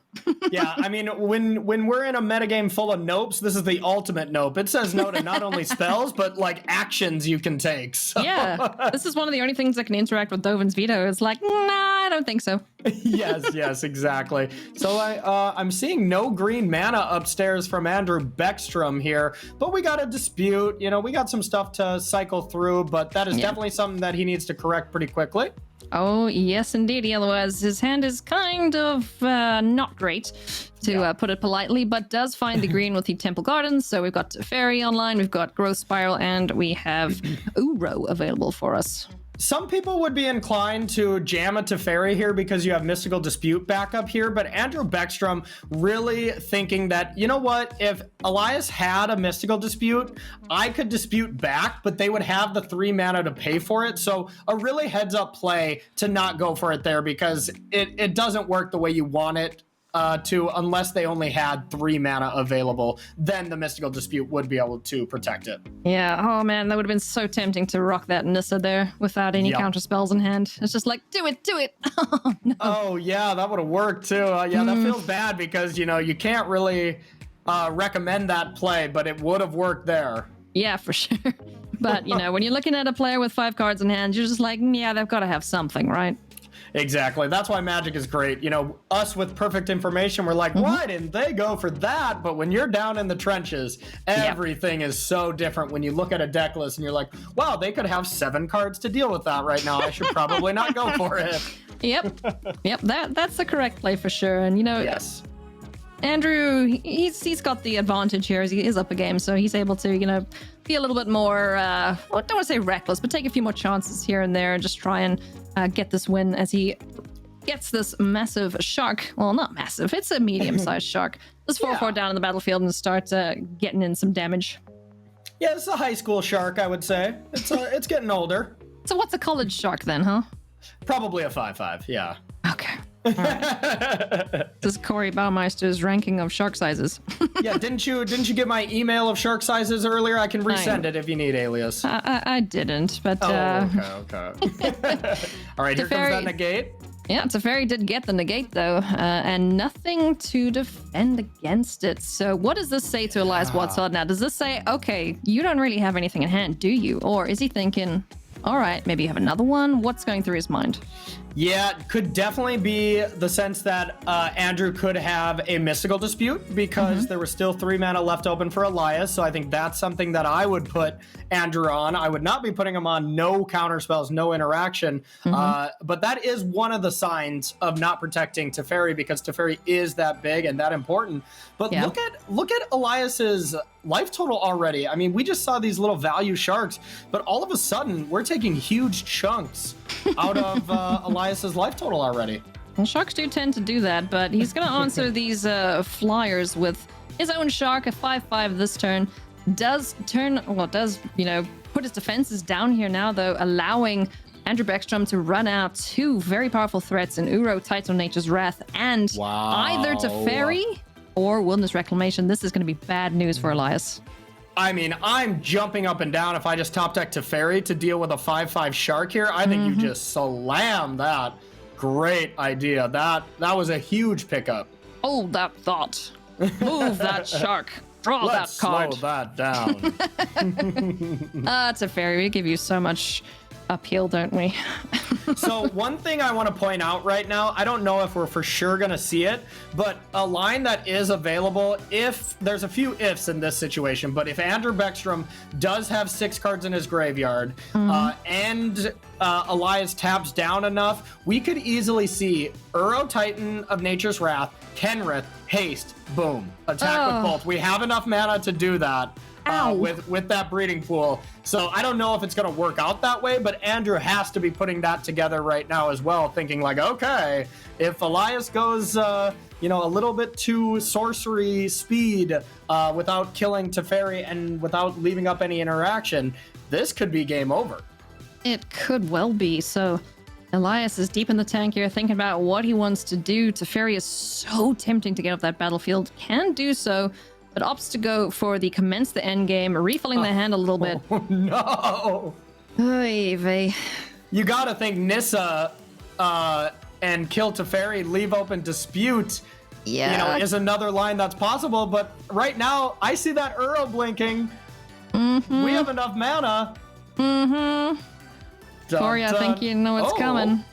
Yeah, I mean, when we're in a metagame full of nopes, this is the ultimate nope. It says no to not only spells, but like actions you can take. So. Yeah, this is one of the only things that can interact with Dovin's veto. It's like, nah, I don't think so. yes, exactly. So I'm seeing no green mana upstairs from Andrew Beckstrom here, but we got a dispute. You know, we got some stuff to cycle through, but that is definitely something that he needs to correct pretty quickly. Oh, yes, indeed. Otherwise, his hand is kind of not great, to put it politely, but does find the green with the Temple Gardens. So we've got Teferi online, we've got Growth Spiral, and we have Uro available for us. Some people would be inclined to jam a Teferi here because you have Mystical Dispute backup here, but Andrew Beckstrom really thinking that, you know what, if Elias had a Mystical Dispute, I could dispute back, but they would have the 3 mana to pay for it. So a really heads up play to not go for it there because it doesn't work the way you want it unless they only had 3 mana available, then the Mystical Dispute would be able to protect it. Yeah, oh man, that would have been so tempting to rock that Nissa there without any counter spells in hand. It's just like, do it. Oh, no. Oh yeah, that would have worked too. That feels bad because, you know, you can't really recommend that play, but it would have worked there. Yeah, for sure. But, you know, when you're looking at a player with 5 cards in hand, you're just like, yeah, they've got to have something, right? Exactly. That's why Magic is great. You know, us with perfect information, we're like, why didn't they go for that? But when you're down in the trenches, everything is so different. When you look at a deck list and you're like, wow, they could have 7 cards to deal with that right now. I should probably not go for it. Yep. That's the correct play for sure. And, you know, yes. Andrew, he's got the advantage here as he is up a game, so he's able to, you know, be a little bit more, I don't want to say reckless, but take a few more chances here and there and just try and get this win as he gets this massive shark. Well, not massive. It's a medium-sized shark. This 4/4 down in the battlefield and start getting in some damage. Yeah, it's a high school shark, I would say. It's getting older. So what's a college shark then, huh? Probably a 5/5, yeah. Okay. All right. This is Corey Baumeister's ranking of shark sizes. Yeah, didn't you get my email of shark sizes earlier? I can resend it if you need, Alias. I didn't, but okay. All right, here comes that negate. Yeah, Teferi did get the negate though, and nothing to defend against it. So what does this say to Elias Watsod now? Does this say, okay, you don't really have anything in hand, do you? Or is he thinking, all right, maybe you have another one? What's going through his mind? Yeah, it could definitely be the sense that Andrew could have a Mystical Dispute because there was still 3 mana left open for Elias. So I think that's something that I would put Andrew on. I would not be putting him on no counter spells, no interaction. But that is one of the signs of not protecting Teferi because Teferi is that big and that important. But look at Elias's life total already. I mean, we just saw these little value sharks, but all of a sudden we're taking huge chunks out of Elias's life total already. Well, sharks do tend to do that, but he's going to answer these flyers with his own shark, a 5/5 this turn. does put his defenses down here now, though, allowing Andrew Beckstrom to run out two very powerful threats in Uro, Title Nature's Wrath, and either Teferi or Wilderness Reclamation. This is going to be bad news for Elias. I mean, I'm jumping up and down if I just top deck Teferi to deal with a 5/5 Shark here. I think you just slam that. Great idea. That was a huge pickup. Hold that thought. Move that Shark. Draw Let's that card. slow that down. Teferi, we give you so much uphill, don't we? So one thing I want to point out right now, I don't know if we're for sure going to see it, but a line that is available, if there's a few ifs in this situation, but if Andrew Beckstrom does have 6 cards in his graveyard and Elias taps down enough, we could easily see Uro, Titan of Nature's Wrath, Kenrith, Haste, boom, attack with both. We have enough mana to do that. With that breeding pool. So I don't know if it's going to work out that way, but Andrew has to be putting that together right now as well, thinking like, okay, if Elias goes, a little bit too sorcery speed without killing Teferi and without leaving up any interaction, this could be game over. It could well be. So Elias is deep in the tank here, thinking about what he wants to do. Teferi is so tempting to get off that battlefield. Can do so, but opts to go for the commence the endgame, refilling the hand a little bit. Oh, no. Oy vey. You got to think Nissa and kill Teferi, leave open dispute, is another line that's possible. But right now, I see that Uro blinking. We have enough mana. Corey, I think you know what's coming.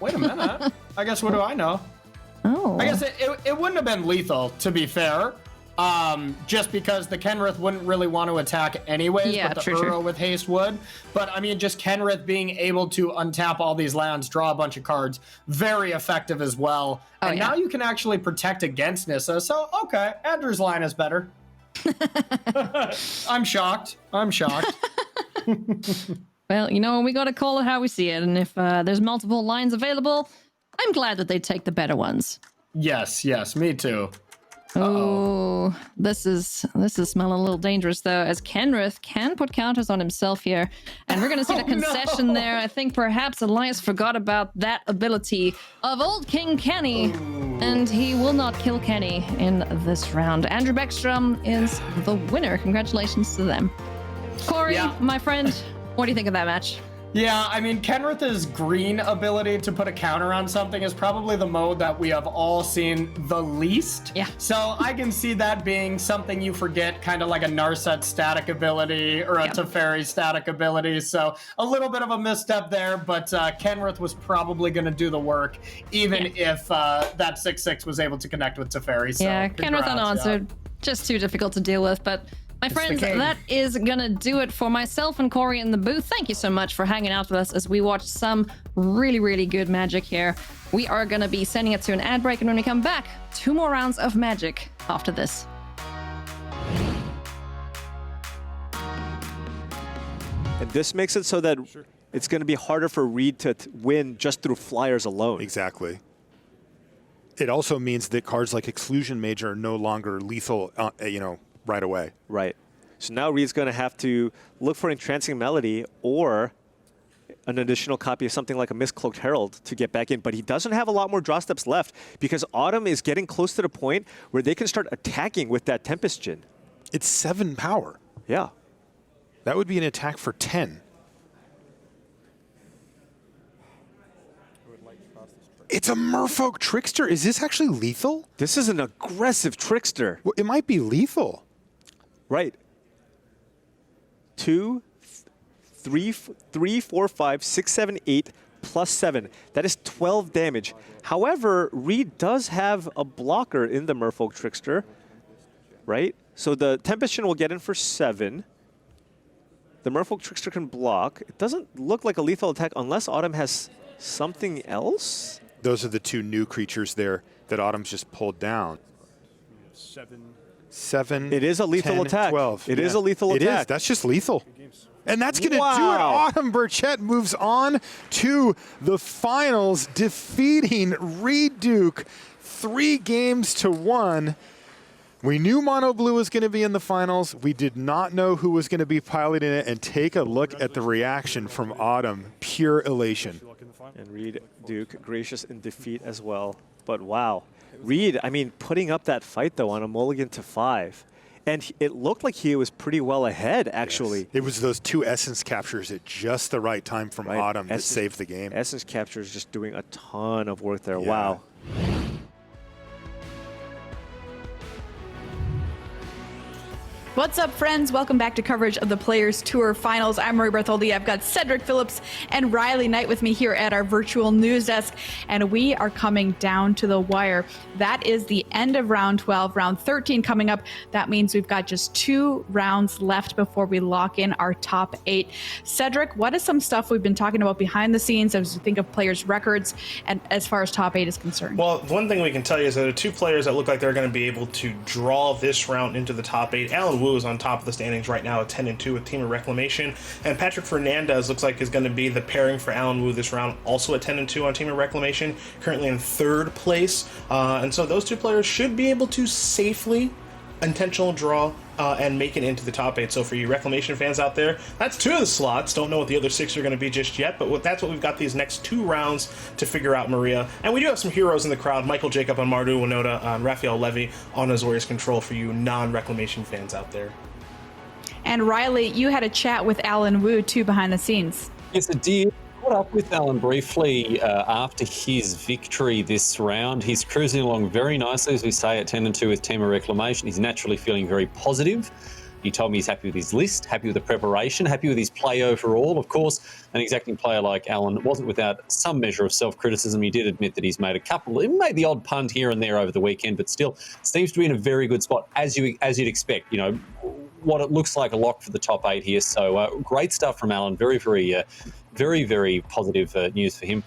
Wait a minute. I guess, what do I know? Oh. I guess it wouldn't have been lethal, to be fair. Just because the Kenrith wouldn't really want to attack anyways, but the Uro with haste would. But I mean, just Kenrith being able to untap all these lands, draw a bunch of cards, very effective as well. And now you can actually protect against Nissa. So, okay, Andrew's line is better. I'm shocked. Well, we got to call it how we see it. And if there's multiple lines available, I'm glad that they take the better ones. Yes, me too. Oh, this is smelling a little dangerous, though, as Kenrith can put counters on himself here. And we're going to see the concession there. I think perhaps Elias forgot about that ability of old King Kenny, and he will not kill Kenny in this round. Andrew Beckstrom is the winner. Congratulations to them. Corey, my friend, what do you think of that match? Yeah, I mean, Kenrith's green ability to put a counter on something is probably the mode that we have all seen the least. Yeah. So I can see that being something you forget, kind of like a Narset static ability or a Teferi static ability. So a little bit of a misstep there, but Kenrith was probably going to do the work, even if that 6/6 was able to connect with Teferi. So Kenrith unanswered. Just too difficult to deal with, but... My friends, that is going to do it for myself and Corey in the booth. Thank you so much for hanging out with us as we watch some really, really good Magic here. We are going to be sending it to an ad break, and when we come back, 2 more rounds of Magic after this. And this makes it so that it's going to be harder for Reed to win just through flyers alone. Exactly. It also means that cards like Exclusion Mage are no longer lethal, right away. Right. So now Reed's going to have to look for Entrancing Melody or an additional copy of something like a Mistcloaked Herald to get back in. But he doesn't have a lot more draw steps left because Autumn is getting close to the point where they can start attacking with that Tempest Djinn. It's 7 power. Yeah. That would be an attack for 10. It's a Merfolk Trickster. Is this actually lethal? This is an aggressive Trickster. Well, it might be lethal. Right. 2, 3, 4, 5, 6, 7, 8, plus 7. That is 12 damage. However, Reed does have a blocker in the Merfolk Trickster, right? So the Tempest Djinn will get in for 7. The Merfolk Trickster can block. It doesn't look like a lethal attack unless Autumn has something else. Those are the 2 new creatures there that Autumn's just pulled down. 7. It is a lethal 10, attack. 12. It is a lethal attack. It is. That's just lethal. And that's going to do it. Autumn Burchett moves on to the finals, defeating Reed Duke 3-1. We knew Mono Blue was going to be in the finals. We did not know who was going to be piloting it. And take a look at the reaction from Autumn. Pure elation. And Reed Duke, gracious in defeat as well. But wow. Reed, I mean, putting up that fight, though, on a mulligan to 5. And it looked like he was pretty well ahead, actually. Yes. It was those 2 Essence captures at just the right time from Autumn that saved the game. Essence capture is just doing a ton of work there. Yeah. Wow. What's up, friends? Welcome back to coverage of the Players Tour Finals. I'm Marie Bartholdi. I've got Cedric Phillips and Riley Knight with me here at our virtual news desk, and we are coming down to the wire. That is the end of round 12, round 13 coming up. That means we've got just 2 rounds left before we lock in our top 8. Cedric, what is some stuff we've been talking about behind the scenes as we think of players' records and as far as top 8 is concerned? Well, one thing we can tell you is that there are 2 players that look like they're going to be able to draw this round into the top 8. Alan Wu is on top of the standings right now at 10-2 with Team of Reclamation, and Patrick Fernandez looks like is going to be the pairing for Alan Wu this round, also at 10-2 on Team of Reclamation, currently in 3rd place. And so those 2 players should be able to safely intentional draw and make it into the top 8. So for you Reclamation fans out there, that's 2 of the slots. Don't know what the other 6 are going to be just yet, but that's what we've got these next 2 rounds to figure out, Maria. And we do have some heroes in the crowd. Michael Jacob on Mardu Winoda, and Raphael Levy on Azorius Control for you non-Reclamation fans out there. And Riley, you had a chat with Alan Wu too behind the scenes. Yes, I did. Caught up with Alan briefly after his victory this round. He's cruising along very nicely, as we say, at 10-2 with Team of Reclamation. He's naturally feeling very positive. He told me he's happy with his list, happy with the preparation, happy with his play overall. Of course, an exacting player like Alan wasn't without some measure of self-criticism. He did admit that he's made the odd punt here and there over the weekend, but still seems to be in a very good spot, as you'd expect. You know, what it looks like a lock for the top 8 here. So great stuff from Alan. Very, very positive news for him.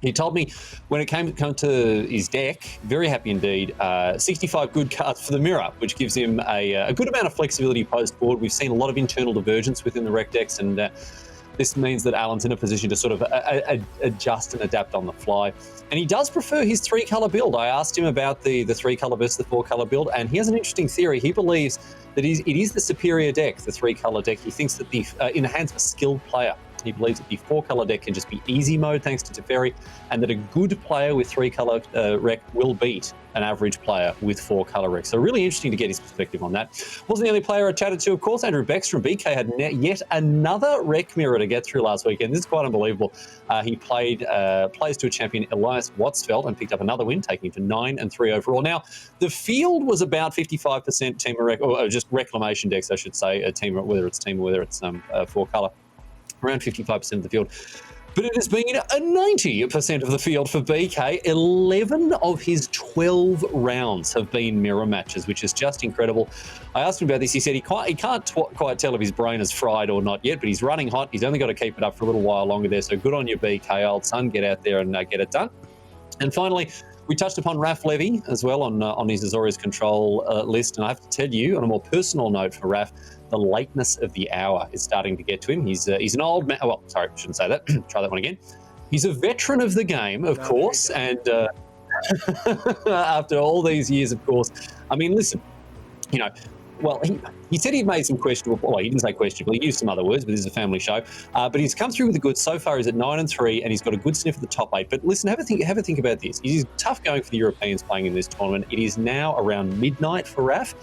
He told me when it came to his deck, very happy indeed, 65 good cards for the mirror, which gives him a good amount of flexibility post-board. We've seen a lot of internal divergence within the rec decks, and this means that Alan's in a position to sort of adjust and adapt on the fly. And he does prefer his 3-color build. I asked him about the 3-color versus the 4-color build, and he has an interesting theory. He believes that it is the superior deck, the 3-color deck. He thinks that in the hands of a skilled player, he believes that the 4-color deck can just be easy mode thanks to Teferi, and that a good player with 3-color rec will beat an average player with 4-color rec. So really interesting to get his perspective on that. Wasn't the only player I chatted to, of course. Andrew Bex from BK had yet another rec mirror to get through last weekend. This is quite unbelievable. He plays to a champion, Elias Watsfeld, and picked up another win, taking him to 9-3 overall. Now, the field was about 55% Team of Rec, or just Reclamation decks, I should say, whether it's 4-color. Around 55% of the field. But it has been a 90% of the field for BK. 11 of his 12 rounds have been mirror matches, which is just incredible. I asked him about this. He said he can't quite tell if his brain is fried or not yet, but he's running hot. He's only got to keep it up for a little while longer there. So good on you, BK, old son. Get out there and get it done. And finally, we touched upon Raph Levy as well on his Azorius Control list. And I have to tell you, on a more personal note for Raph, the lateness of the hour is starting to get to him. He's an old man. Well, sorry, I shouldn't say that. Try that one again. He's a veteran of the game, of course. And after all these years, of course, I mean, listen, you know, well, he said he'd made some questionable, well, he didn't say questionable, he used some other words, but this is a family show. But he's come through with the goods. So far, he's at 9-3, and he's got a good sniff at the top 8. But listen, have a think about this. It is tough going for the Europeans playing in this tournament. It is now around midnight for RAF.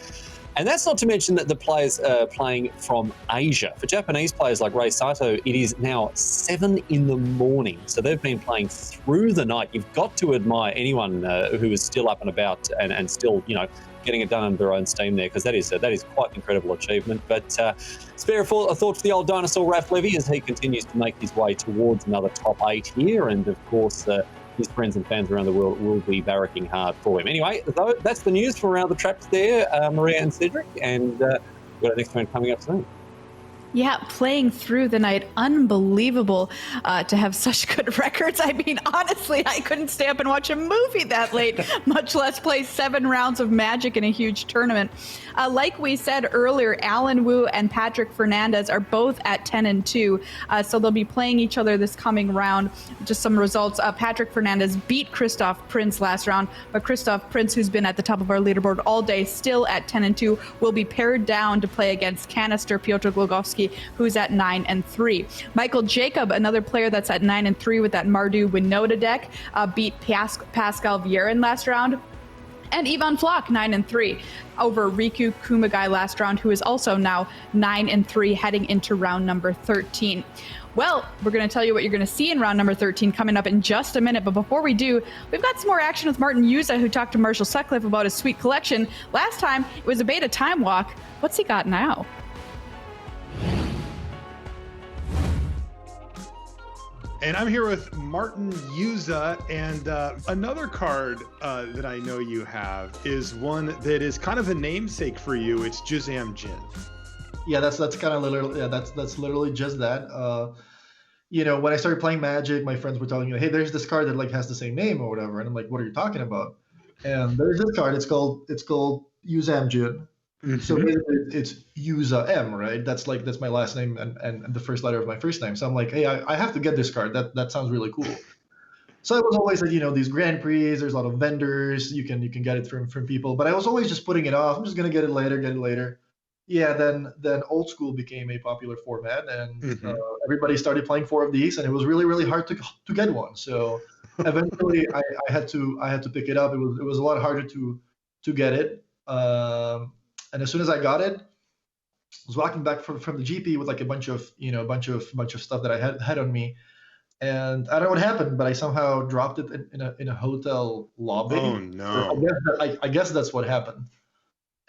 And that's not to mention that the players are playing from Asia. For Japanese players like Rei Sato, it is now 7 in the morning. So they've been playing through the night. You've got to admire anyone who is still up and about and still, you know, getting it done under their own steam there, because that is quite an incredible achievement. But spare a thought for the old dinosaur Raph Levy as he continues to make his way towards another top 8 here. And of course, his friends and fans around the world will be barracking hard for him. Anyway, that's the news from around the traps there, Maria and Cedric, and we've got our next round coming up soon. Yeah, playing through the night. Unbelievable to have such good records. I mean, honestly, I couldn't stay up and watch a movie that late, much less play 7 rounds of Magic in a huge tournament. Like we said earlier, Alan Wu and Patrick Fernandez are both at 10-2, so they'll be playing each other this coming round. Just some results. Patrick Fernandez beat Christoph Prince last round, but Christoph Prince, who's been at the top of our leaderboard all day, still at 10-2, will be pared down to play against Canister Piotr Glogowski, who's at 9-3. Michael Jacob, another player that's at 9-3 with that Mardu Winota deck, beat Pascal Vierin last round. And Ivan Flock, 9-3, over Riku Kumagai last round, who is also now 9-3 heading into round number 13. Well, we're going to tell you what you're going to see in round number 13 coming up in just a minute. But before we do, we've got some more action with Martin Yuza, who talked to Marshall Sutcliffe about his sweet collection. Last time, it was a beta time walk. What's he got now? And I'm here with Martin Yuza, and another card that I know you have is one that is kind of a namesake for you. It's Juzam Jin. Yeah, that's kind of literally, that's literally just that. When I started playing Magic, my friends were telling me, hey, there's this card that like has the same name or whatever, and I'm like, what are you talking about? And there's this card. It's called Juzam Jin. Mm-hmm. So basically it's Yuza M, right? That's my last name and the first letter of my first name. So I'm like, hey, I have to get this card. That sounds really cool. So I was always like, these Grand Prix, there's a lot of vendors, you can get it from people, but I was always just putting it off. I'm just gonna get it later. Yeah, then Old School became a popular format, and everybody started playing 4 of these, and it was really, really hard to get one. So eventually I had to pick it up. It was a lot harder to get it. And as soon as I got it, I was walking back from the GP with like a bunch of stuff that I had on me, and I don't know what happened, but I somehow dropped it in a hotel lobby. Oh no! I guess that's what happened.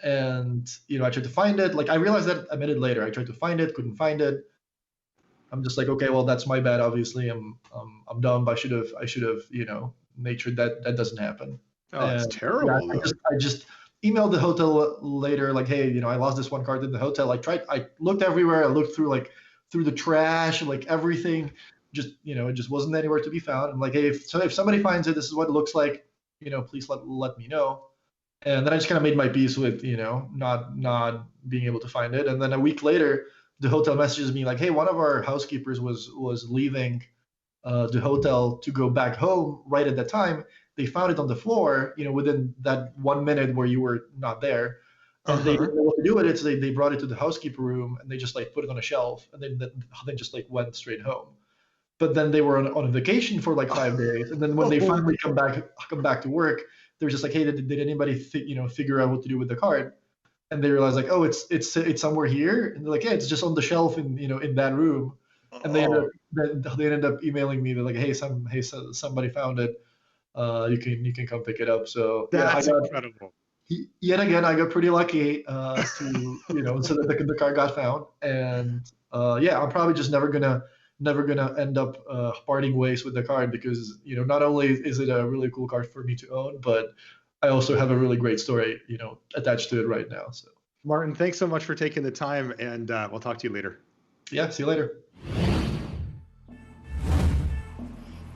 And I tried to find it. Like I realized that a minute later. I tried to find it, couldn't find it. I'm just like, okay, well that's my bad. Obviously, I'm dumb. I should have made sure that doesn't happen. Oh, that's terrible. Yeah, I just emailed the hotel later, like, hey, I lost this one card in the hotel. I looked everywhere. I looked through the trash, like everything. Just, it just wasn't anywhere to be found. I'm like, hey, if somebody finds it, this is what it looks like. Please let me know. And then I just kind of made my peace with, not being able to find it. And then a week later, the hotel messages me like, hey, one of our housekeepers was leaving the hotel to go back home right at that time. They found it on the floor, within that 1 minute where you were not there. And they didn't know what to do with it, so they brought it to the housekeeper room, and they just put it on a shelf, and then just went straight home. But then they were on a vacation for 5 days, and then when they finally come back to work, they're just like, hey, did anybody figure out what to do with the card? And they realize like, oh, it's somewhere here, and they're like, yeah, it's just on the shelf in that room. And they ended up emailing me. They're like, hey, somebody found it. You can come pick it up. So that's incredible. Yet again, I got pretty lucky so that the car got found. And I'm probably just never gonna end up parting ways with the card because not only is it a really cool card for me to own, but I also have a really great story attached to it right now. So Martin, thanks so much for taking the time, and we'll talk to you later. Yeah, see you later.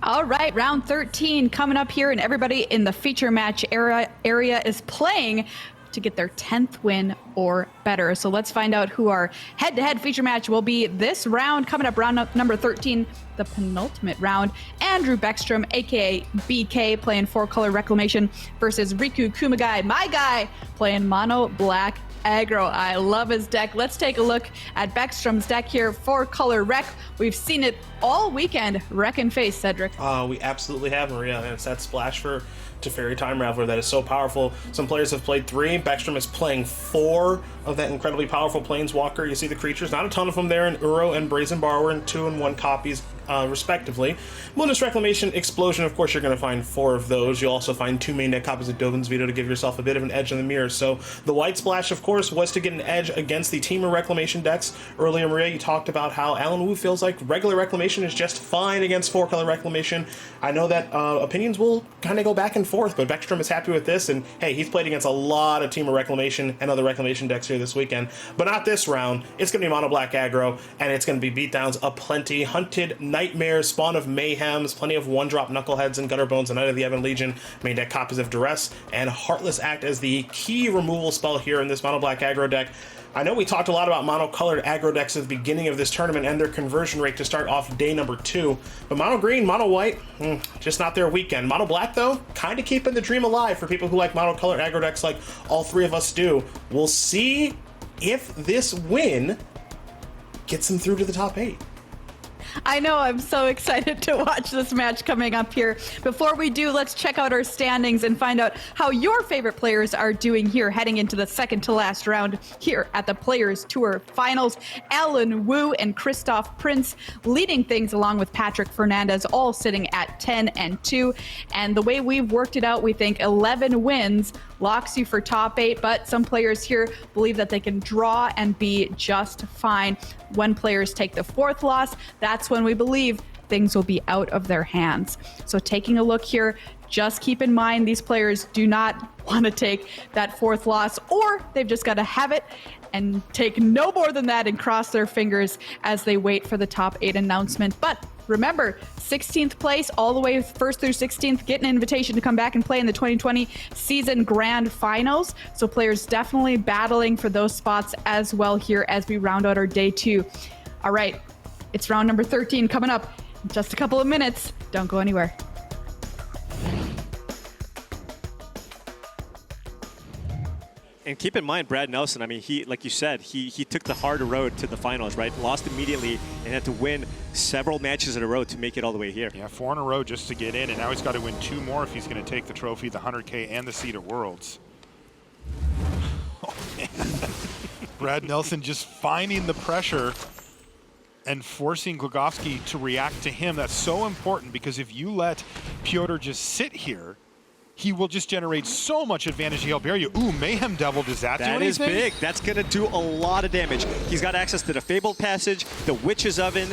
All right, round 13 coming up here, and everybody in the feature match area is playing to get their 10th win or better. So let's find out who our head-to-head feature match will be this round. Coming up, round number 13, the penultimate round. Andrew Beckstrom, aka BK, playing 4-color Reclamation versus Riku Kumagai, my guy, playing mono black aggro. I love his deck. Let's take a look at Beckstrom's deck here. 4-color Rec. We've seen it all weekend. Wreck and face, Cedric. We absolutely have, Maria, and it's that splash for Teferi Time Raveler that is so powerful. Some players have played 3. Beckstrom is playing 4 of that incredibly powerful Planeswalker. You see the creatures, not a ton of them there in Uro and Brazen Borrower, and 2-in-1 copies respectively. Wilderness Reclamation, Explosion, of course, you're going to find 4 of those. You'll also find 2 main deck copies of Dovin's Veto to give yourself a bit of an edge in the mirror. So the White Splash, of course, was to get an edge against the Temur Reclamation decks. Earlier, Maria, you talked about how Alan Wu feels like regular Reclamation is just fine against 4-color Reclamation. I know that opinions will kind of go back and forth, but Vectrum is happy with this, and hey, he's played against a lot of Temur Reclamation and other Reclamation decks here this weekend, but not this round. It's going to be mono black aggro, and it's going to be beatdowns aplenty. Hunted Nightmares, Spawn of Mayhems, plenty of 1-drop Knuckleheads and Gutterbones, and Knight of the Ebon Legion, main deck copies of Duress, and Heartless Act as the key removal spell here in this mono black aggro deck. I know we talked a lot about mono-colored aggro decks at the beginning of this tournament and their conversion rate to start off day number 2. But mono-green, mono-white, just not their weekend. Mono-black, though, kind of keeping the dream alive for people who like mono-colored aggro decks like all 3 of us do. We'll see if this win gets them through to the top 8. I know, I'm so excited to watch this match coming up here. Before we do, let's check out our standings and find out how your favorite players are doing here heading into the second to last round here at the Players Tour Finals. Alan Wu and Christoph Prince leading things along with Patrick Fernandez, all sitting at 10-2. And the way we've worked it out, we think 11 wins locks you for top 8, but some players here believe that they can draw and be just fine. When players take the 4th loss, that's when we believe things will be out of their hands. So taking a look here, just keep in mind these players do not want to take that 4th loss, or they've just got to have it and take no more than that and cross their fingers as they wait for the top 8 announcement. But remember, 16th place all the way 1st through 16th get an invitation to come back and play in the 2020 season grand finals. So players definitely battling for those spots as well here as we round out our day 2. All right, it's round number 13 coming up in just a couple of minutes. Don't go anywhere. And keep in mind, Brad Nelson, I mean, he, like you said, he took the harder road to the finals, right? Lost immediately and had to win several matches in a row to make it all the way here. Yeah, 4 in a row just to get in, and now he's got to win 2 more if he's going to take the trophy, the 100K, and the seed at Worlds. Oh, man. Brad Nelson just finding the pressure and forcing Glogowski to react to him. That's so important, because if you let Pyotr just sit here, he will just generate so much advantage. He'll bury you. Ooh, Mayhem Devil, does that do anything? That is big. That's going to do a lot of damage. He's got access to the Fabled Passage, the Witch's Oven.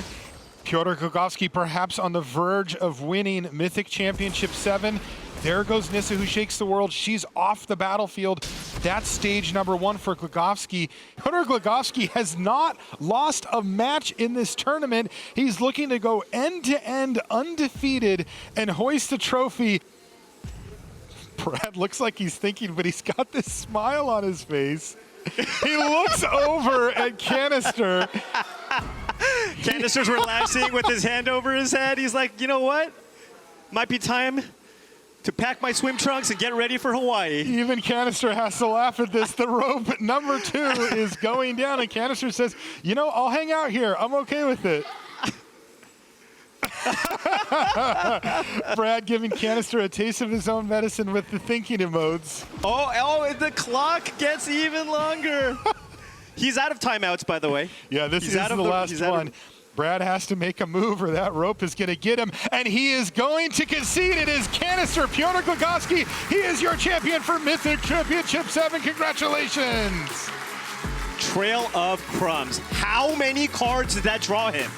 Pyotr Glogowski perhaps on the verge of winning Mythic Championship 7. There goes Nissa, who shakes the world. She's off the battlefield. That's stage number 1 for Glogowski. Pyotr Glogowski has not lost a match in this tournament. He's looking to go end-to-end undefeated and hoist the trophy. Brad looks like he's thinking, but he's got this smile on his face. He looks over at Canister. Canister's relaxing with his hand over his head. He's like, you know what? Might be time to pack my swim trunks and get ready for Hawaii. Even Canister has to laugh at this. The rope number 2 is going down, and Canister says, you know, I'll hang out here. I'm okay with it. Brad giving Canister a taste of his own medicine with the thinking emotes. Oh, the clock gets even longer. He's out of timeouts, by the way. Yeah, this is the last one. Brad has to make a move or that rope is going to get him, and he is going to concede. It is Canister, Pyotr Glogowski. He is your champion for Mythic Championship 7. Congratulations. Trail of Crumbs. How many cards did that draw him?